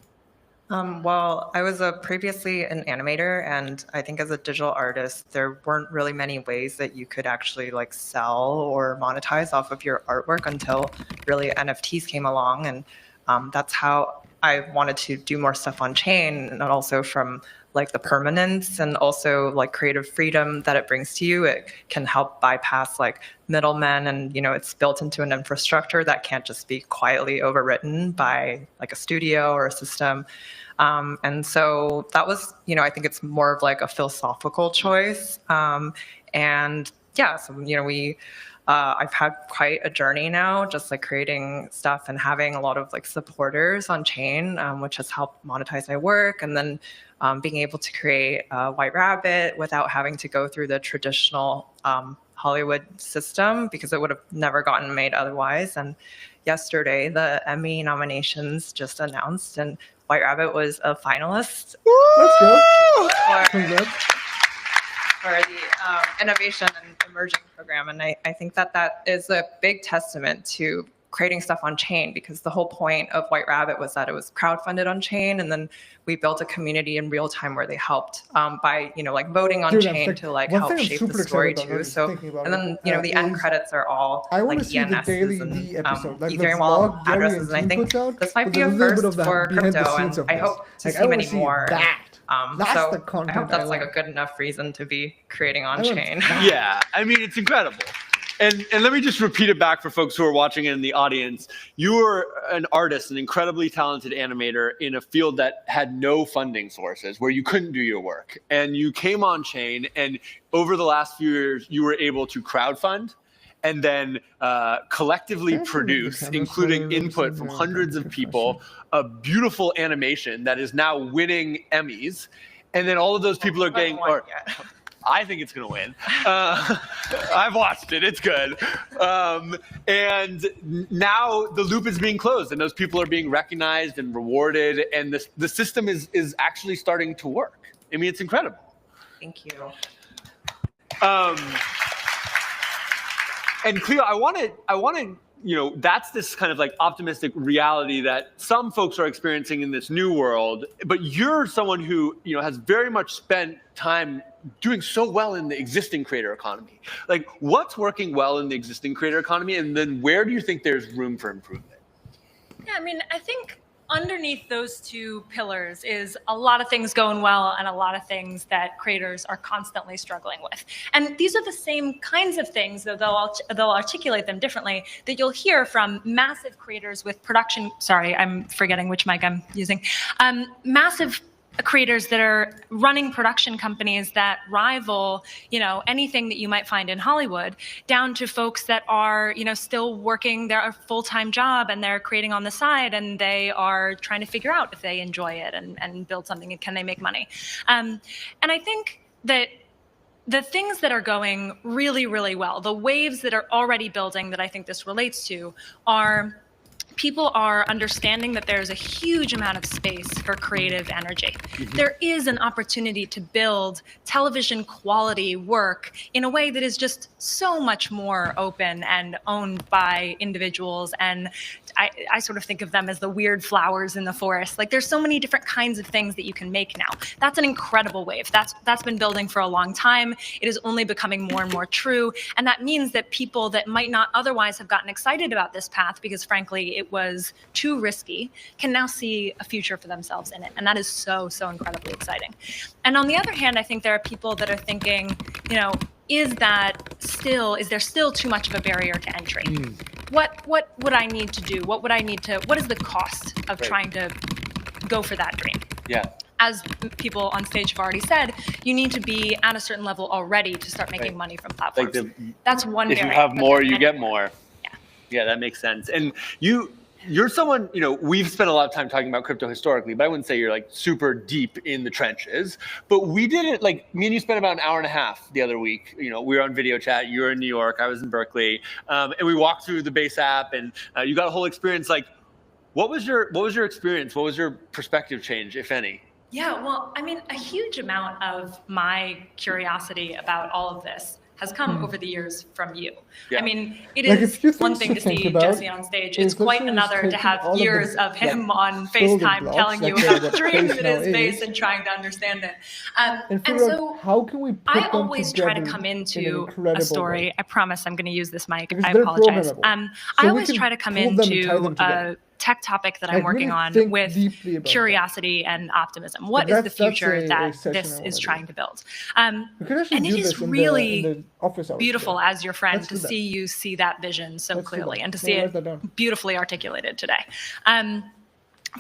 [SPEAKER 15] Well, I was previously an animator, and I think as a digital artist, there weren't really many ways that you could actually like sell or monetize off of your artwork until really NFTs came along. And that's how I wanted to do more stuff on chain, and also from like the permanence and also like creative freedom that it brings to you. It can help bypass like middlemen, and you know, it's built into an infrastructure that can't just be quietly overwritten by like a studio or a system. And so that was, you know, I think it's more of like a philosophical choice. And yeah, so, you know, I've had quite a journey now, just like creating stuff and having a lot of like supporters on chain, which has helped monetize my work. And then being able to create White Rabbit without having to go through the traditional Hollywood system, because it would have never gotten made otherwise. And yesterday, the Emmy nominations just announced, and White Rabbit was a finalist.
[SPEAKER 1] Let's go.
[SPEAKER 15] For the Innovation and Emerging Program. And I think that that is a big testament to creating stuff on chain, because the whole point of White Rabbit was that it was crowdfunded on chain, and then we built a community in real time where they helped by, you know, like voting on chain to like help shape the story too. So, and then, you know, the end credits are all like ENSs and Ethereum wallet addresses. And I think this might be a first for crypto, and I hope to see many more. So I hope that's like a good enough reason to be creating on chain.
[SPEAKER 3] Yeah, I mean, it's incredible. And let me just repeat it back for folks who are watching in the audience. You were an artist, an incredibly talented animator in a field that had no funding sources, where you couldn't do your work. And you came on chain, and over the last few years, you were able to crowdfund and then collectively produce, including input from hundreds of people, a beautiful animation that is now winning Emmys. And then all of those people are getting... I think it's going to win. I've watched it. It's good. And now the loop is being closed, and those people are being recognized and rewarded, and the system is actually starting to work. I mean, it's incredible.
[SPEAKER 15] Thank you.
[SPEAKER 3] And Cleo, I want to, you know, that's this kind of like optimistic reality that some folks are experiencing in this new world, but you're someone who, you know, has very much spent time doing so well in the existing creator economy. Like, what's working well in the existing creator economy, and then where do you think there's room for improvement?
[SPEAKER 17] Yeah, I mean, I think underneath those two pillars is a lot of things going well and a lot of things that creators are constantly struggling with. And these are the same kinds of things, though they'll articulate them differently, that you'll hear from massive creators with production, sorry, I'm forgetting which mic I'm using, massive creators that are running production companies that rival, anything that you might find in Hollywood, down to folks that are, still working their full-time job and they're creating on the side and they are trying to figure out if they enjoy it and build something and can they make money. And I think that the things that are going really, really well, the waves that are already building that I think this relates to are people are understanding that there's a huge amount of space for creative energy. There is an opportunity to build television quality work in a way that is just so much more open and owned by individuals. And I sort of think of them as the weird flowers in the forest. Like there's so many different kinds of things that you can make now. That's an incredible wave. That's been building for a long time. It is only becoming more and more true. And that means that people that might not otherwise have gotten excited about this path because frankly, it was too risky, can now see a future for themselves in it. And that is so, so incredibly exciting. And on the other hand, I think there are people that are thinking, is there still too much of a barrier to entry? What would I need to do? What is the cost of trying to go for that dream?
[SPEAKER 3] Yeah.
[SPEAKER 17] As people on stage have already said, you need to be at a certain level already to start making money from platforms. That's one
[SPEAKER 3] If
[SPEAKER 17] barrier.
[SPEAKER 3] you have more, you get more. Yeah, that makes sense. And you're someone, we've spent a lot of time talking about crypto historically, but I wouldn't say you're like super deep in the trenches. But we did it, like me and you spent about an hour and a half the other week. We were on video chat, you were in New York, I was in Berkeley. And we walked through the Base app and you got a whole experience. Like, what was your experience? What was your perspective change, if any?
[SPEAKER 17] Yeah, well, I mean, a huge amount of my curiosity about all of this has come over the years from you.
[SPEAKER 3] Yeah.
[SPEAKER 17] I mean, it is one thing to see Jesse on stage. It's quite another to have years of him on FaceTime telling you about the dream that is Base and trying to understand it. And so
[SPEAKER 1] how can we put
[SPEAKER 17] I always try to come into a story. I promise I'm going to use this mic. I apologize. I always try to come into a tech topic that I'm working on with curiosity and optimism. What is the future that this is trying to build? And it is really beautiful as your friend to see you see that vision so clearly and to see it beautifully articulated today.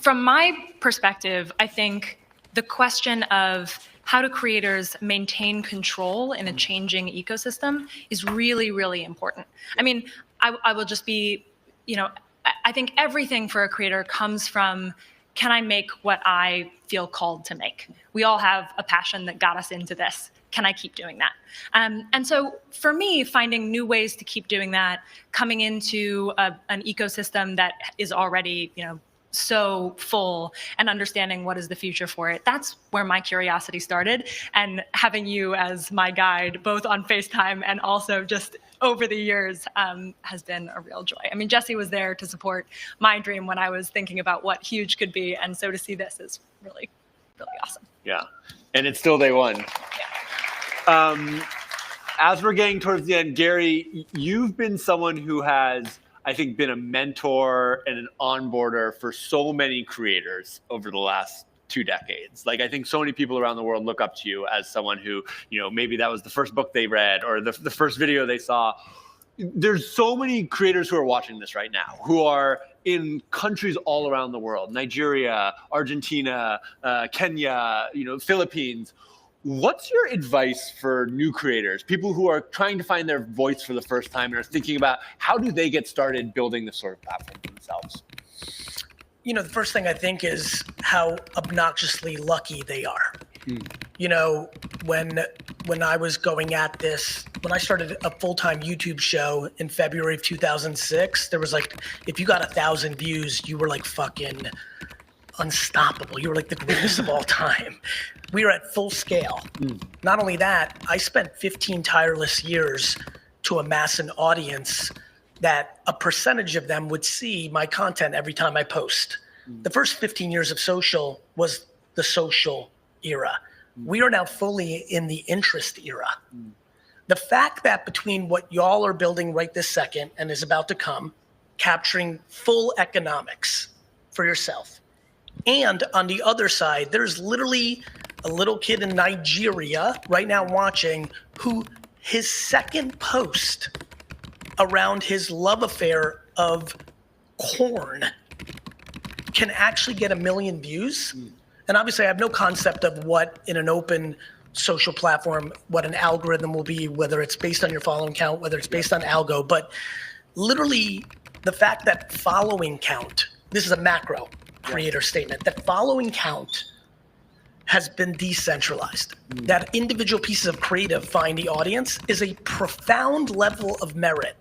[SPEAKER 17] From my perspective, I think the question of how do creators maintain control in a changing ecosystem is really, really important. I mean, I will just be, I think everything for a creator comes from, can I make what I feel called to make? We all have a passion that got us into this. Can I keep doing that? And so for me, finding new ways to keep doing that, coming into an ecosystem that is already, so full and understanding what is the future for it. That's where my curiosity started. And having you as my guide, both on FaceTime and also just over the years, has been a real joy. I mean, Jesse was there to support my dream when I was thinking about what huge could be. And so to see this is really, really awesome.
[SPEAKER 3] Yeah. And it's still day one. Yeah. As we're getting towards the end, Gary, you've been someone who has, I think, been a mentor and an onboarder for so many creators over the last 2 decades. Like, I think so many people around the world look up to you as someone who, maybe that was the first book they read or the first video they saw. There's so many creators who are watching this right now who are in countries all around the world, Nigeria, Argentina, Kenya, Philippines. What's your advice for new creators, people who are trying to find their voice for the first time and are thinking about how do they get started building this sort of platform for themselves?
[SPEAKER 16] The first thing I think is how obnoxiously lucky they are. When I was going at this, when I started a full-time YouTube show in February of 2006, there was like, if you got 1,000 views, you were like fucking unstoppable. You were like the greatest of all time. We were at full scale. Not only that, I spent 15 tireless years to amass an audience that a percentage of them would see my content every time I post. The first 15 years of social was the social era. We are now fully in the interest era. The fact that between what y'all are building right this second and is about to come, capturing full economics for yourself, and on the other side, there's literally a little kid in Nigeria right now watching who his second post around his love affair of corn can actually get 1 million views. And obviously I have no concept of what in an open social platform, what an algorithm will be, whether it's based on your following count, whether it's based on algo, but literally the fact that following count, this is a macro creator statement, that following count has been decentralized. That individual pieces of creative find the audience is a profound level of merit.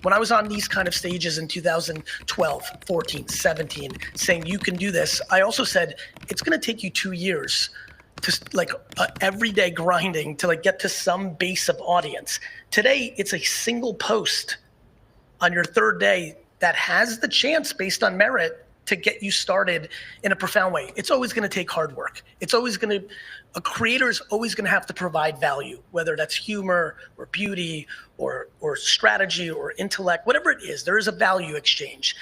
[SPEAKER 16] When I was on these kind of stages in 2012, 14, 17, saying you can do this, I also said, it's gonna take you 2 years to like everyday grinding to like get to some base of audience. Today, it's a single post on your third day that has the chance based on merit to get you started in a profound way. It's always gonna take hard work. It's always gonna, a creator is always gonna have to provide value, whether that's humor or beauty or strategy or intellect, whatever it is, there is a value exchange.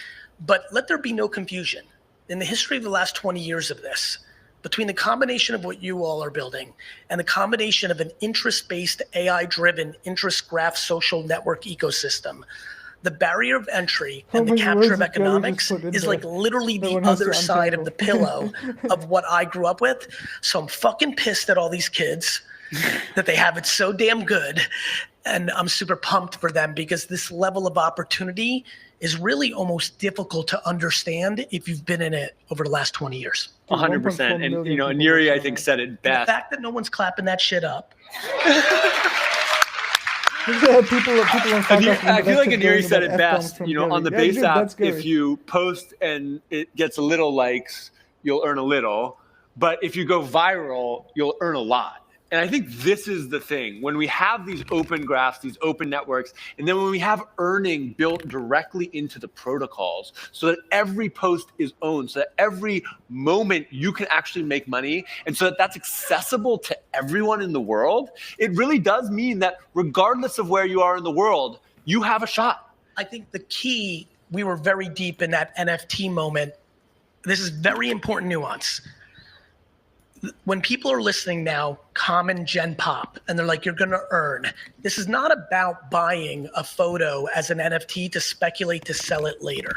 [SPEAKER 16] But let there be no confusion. In the history of the last 20 years of this, between the combination of what you all are building and the combination of an interest-based, AI-driven, interest graph social network ecosystem, the barrier of entry and the capture of economics is like literally the other side of the pillow of what I grew up with. So I'm fucking pissed at all these kids that they have it so damn good. And I'm super pumped for them because this level of opportunity is really almost difficult to understand if you've been in it over the last 20 years.
[SPEAKER 3] 100%. And you know, Neri, I think, said it best.
[SPEAKER 16] The fact that no one's clapping that shit up.
[SPEAKER 3] I feel like Aniri said it best, you know, on the base app, if you post and it gets a little likes, you'll earn a little. But if you go viral, you'll earn a lot. And I think this is the thing. When we have these open graphs, these open networks, and then when we have earning built directly into the protocols so that every post is owned, so that every moment you can actually make money, and so that that's accessible to everyone in the world, it really does mean that regardless of where you are in the world, you have a shot.
[SPEAKER 16] I think the key, we were very deep in that NFT moment. This is very important nuance. When people are listening now, common gen pop, and they're like, you're gonna earn. This is not about buying a photo as an NFT to speculate to sell it later.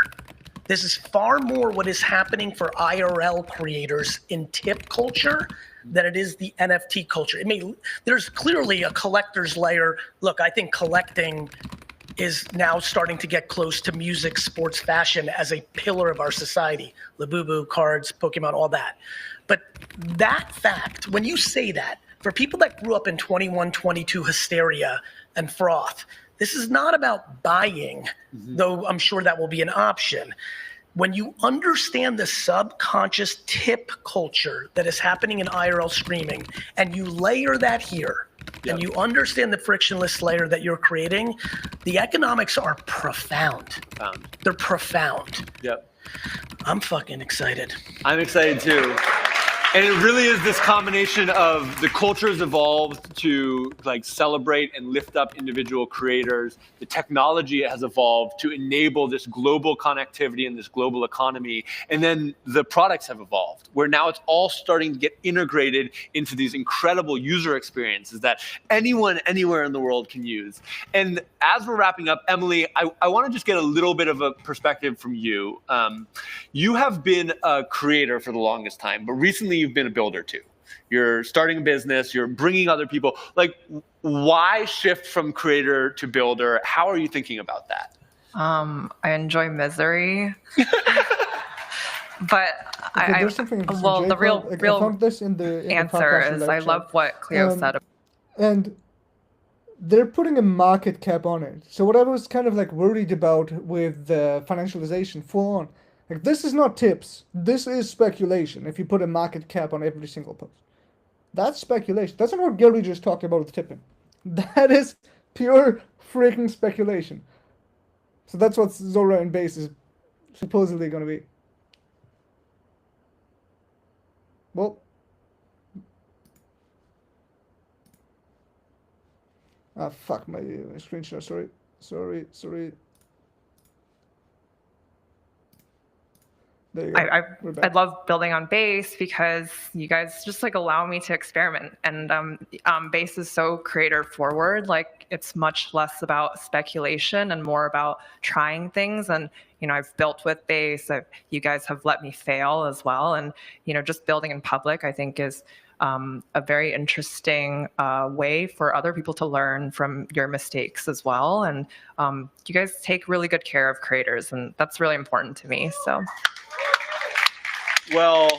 [SPEAKER 16] This is far more what is happening for IRL creators in tip culture than it is the NFT culture. There's clearly a collector's layer. Look, I think collecting is now starting to get close to music, sports, fashion as a pillar of our society. Labubu, cards, Pokemon, all that. But that fact, when you say that, for people that grew up in 21, 22 hysteria and froth, this is not about buying, though I'm sure that will be an option. When you understand the subconscious tip culture that is happening in IRL streaming, and you layer that here, and you understand the frictionless layer that you're creating, the economics are profound. They're profound.
[SPEAKER 3] Yep.
[SPEAKER 16] I'm fucking excited.
[SPEAKER 3] I'm excited too. And it really is this combination of the culture has evolved to like celebrate and lift up individual creators. The technology has evolved to enable this global connectivity and this global economy. And then the products have evolved where now it's all starting to get integrated into these incredible user experiences that anyone, anywhere in the world can use. And as we're wrapping up, Emily, I want to just get a little bit of a perspective from you. You have been a creator for the longest time, but recently you've been a builder too. You're starting a business, you're bringing other people. Like, why shift from creator to builder? How are you thinking about that?
[SPEAKER 15] I enjoy misery. But the real
[SPEAKER 1] found this in the
[SPEAKER 15] answer is I love what Cleo said.
[SPEAKER 1] And they're putting a market cap on it. So what I was kind of like worried about with the financialization full on, like this is not tips. This is speculation. If you put a market cap on every single post, that's speculation. That's not what Gary just talked about with tipping. That is pure freaking speculation. So that's what Zora and Base is supposedly going to be. Well, fuck my screenshot. Sorry. There you go.
[SPEAKER 15] I love building on Base because you guys just like allow me to experiment, and Base is so creator forward. Like it's much less about speculation and more about trying things. And I've built with Base. You guys have let me fail as well, and just building in public I think is a very interesting way for other people to learn from your mistakes as well. And you guys take really good care of creators, and that's really important to me. So.
[SPEAKER 3] Well,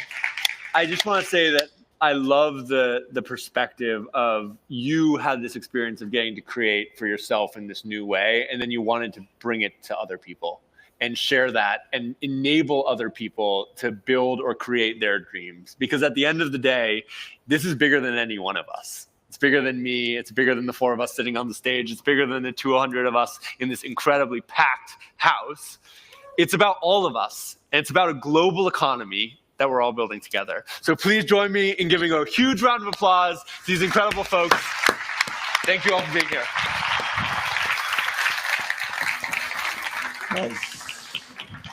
[SPEAKER 3] I just want to say that I love the perspective of you had this experience of getting to create for yourself in this new way, and then you wanted to bring it to other people and share that and enable other people to build or create their dreams. Because at the end of the day, this is bigger than any one of us. It's bigger than me. It's bigger than the 4 of us sitting on the stage. It's bigger than the 200 of us in this incredibly packed house. It's about all of us. And it's about a global economy that we're all building together. So please join me in giving a huge round of applause to these incredible folks. Thank you all for being here.
[SPEAKER 1] Nice.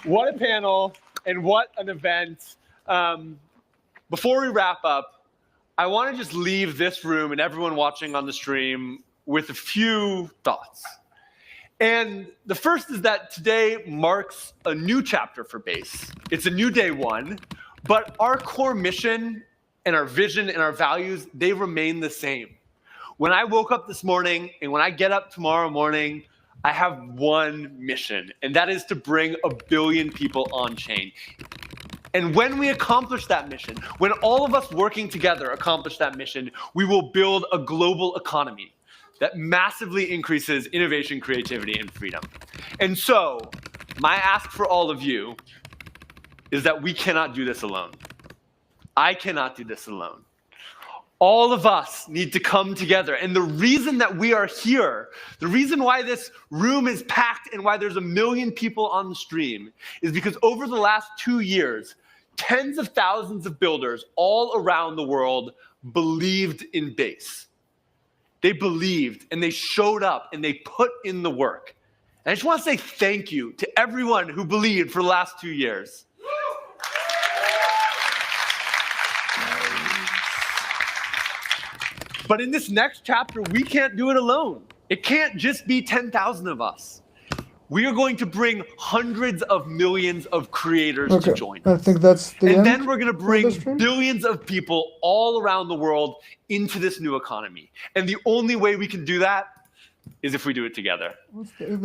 [SPEAKER 3] What a panel and what an event. Before we wrap up, I want to just leave this room and everyone watching on the stream with a few thoughts. And the first is that today marks a new chapter for Base. It's a new day one, but our core mission and our vision and our values, they remain the same. When I woke up this morning and when I get up tomorrow morning, I have one mission, and that is to bring 1 billion people on chain. And when we accomplish that mission, when all of us working together accomplish that mission, we will build a global economy that massively increases innovation, creativity, and freedom. And so, my ask for all of you is that we cannot do this alone. I cannot do this alone. All of us need to come together. And the reason that we are here, the reason why this room is packed and why there's 1 million people on the stream is because over the last 2 years, tens of thousands of builders all around the world believed in Base. They believed and they showed up and they put in the work. And I just want to say thank you to everyone who believed for the last 2 years. But in this next chapter, we can't do it alone. It can't just be 10,000 of us. We are going to bring hundreds of millions of creators to join us.
[SPEAKER 1] I think that's the end.
[SPEAKER 3] And then we're going to bring billions of people all around the world into this new economy. And the only way we can do that is if we do it together.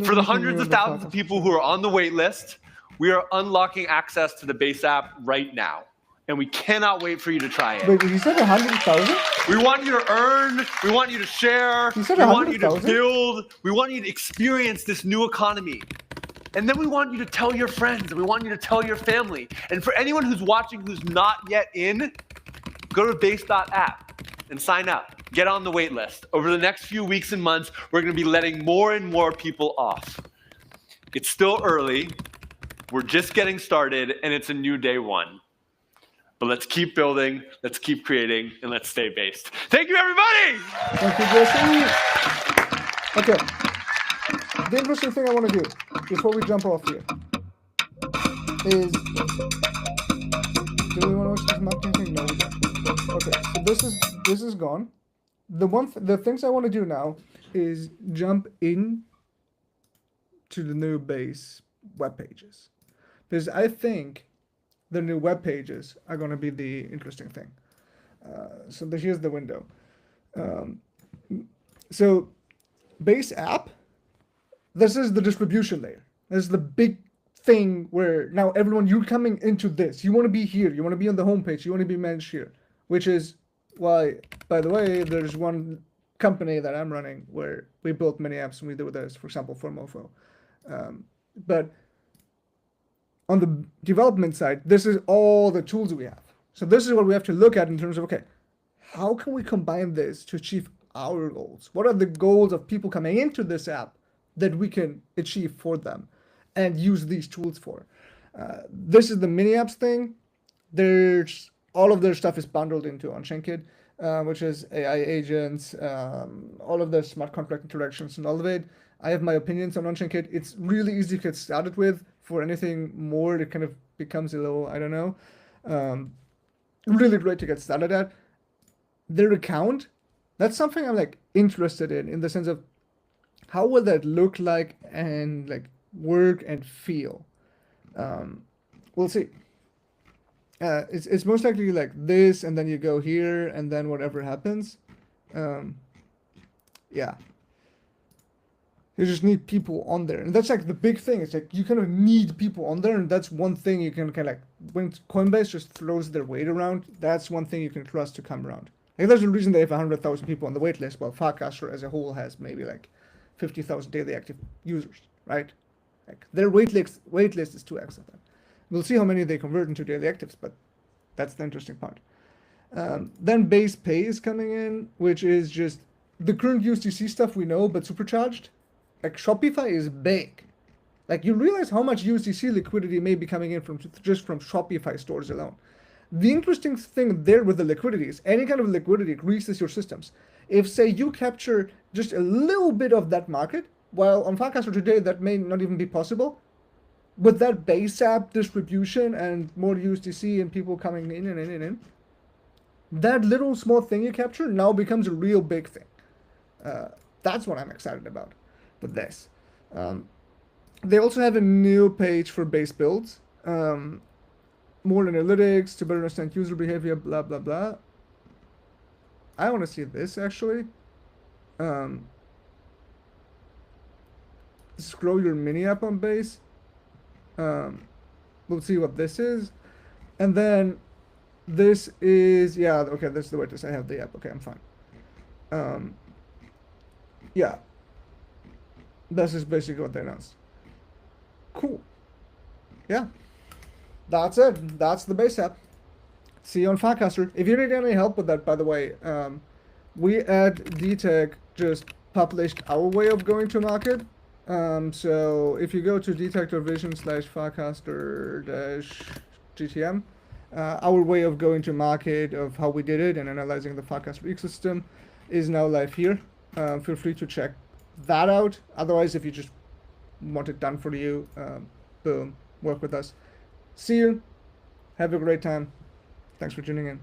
[SPEAKER 3] For the hundreds of thousands of people who are on the wait list, we are unlocking access to the Base app right now. And we cannot wait for you to try it.
[SPEAKER 1] Wait, you said 100,000?
[SPEAKER 3] We want you to earn. We want you to share.
[SPEAKER 1] You said
[SPEAKER 3] we want you to
[SPEAKER 1] 100,000?
[SPEAKER 3] build. We want you to experience this new economy. And then we want you to tell your friends. And we want you to tell your family. And for anyone who's watching who's not yet in, go to base.app and sign up. Get on the wait list. Over the next few weeks and months, we're going to be letting more and more people off. It's still early. We're just getting started, and it's a new day one. But let's keep building, let's keep creating, and let's stay based. Thank you, everybody!
[SPEAKER 1] Thank you, Jesse. Okay. The interesting thing I want to do before we jump off here is, do we want to watch this marketing thing? No, we don't. Okay, so this is gone. The things I want to do now is jump in to the new Base web pages. Because I think the new web pages are going to be the interesting thing. So here's the window. So Base app, this is the distribution layer. This is the big thing where now everyone, you're coming into this. You want to be here. You want to be on the homepage. You want to be managed here, which is why, by the way, there's one company that I'm running where we built many apps and we do this, for example, for Mofo. But on the development side, this is all the tools we have. So this is what we have to look at in terms of, okay, how can we combine this to achieve our goals? What are the goals of people coming into this app that we can achieve for them and use these tools for? This is the mini apps thing. There's all of their stuff is bundled into OnChainKit, which is AI agents, all of the smart contract interactions and all of it. I have my opinions on OnChainKit. It's really easy to get started with. for anything more, it kind of becomes a little, I don't know. Really great to get started at. Their account, that's something I'm like interested in the sense of how will that look like and like work and feel. We'll see. It's most likely like this, and then you go here, and then whatever happens. Yeah. You just need people on there, and that's like the big thing. It's like you kind of need people on there, and that's one thing you can kind of like when Coinbase just throws their weight around. That's one thing you can trust to come around. Like there's a reason they have 100,000 people on the wait list, while Farcaster as a whole has maybe like 50,000 daily active users, right? Like their wait list is 2x of that. We'll see how many they convert into daily actives, but that's the interesting part. Then Base Pay is coming in, which is just the current USDC stuff we know, but supercharged. Like Shopify is big. Like you realize how much USDC liquidity may be coming in from just from Shopify stores alone. The interesting thing there with the liquidity is any kind of liquidity greases your systems. If say you capture just a little bit of that market, while on Farcaster today that may not even be possible, with that base app distribution and more USDC and people coming in, that little small thing you capture now becomes a real big thing. That's what I'm excited about with this. They also have a new page for base builds. More analytics to better understand user behavior, blah, blah, blah. I want to see this actually. Scroll your mini app on base. We'll see what this is. And then this is, yeah, okay, this is the waitlist. I have the app. Okay, I'm fine. Yeah. This is basically what they announced. Cool. Yeah. That's it. That's the base app. See you on Farcaster. If you need any help with that, by the way, we at DTech just published our way of going to market. So if you go to dtech.vision/Farcaster-GTM, our way of going to market of how we did it and analyzing the Farcaster ecosystem is now live here. Feel free to check that out. Otherwise, if you just want it done for you, boom, work with us. See you. Have a great time. Thanks for tuning in.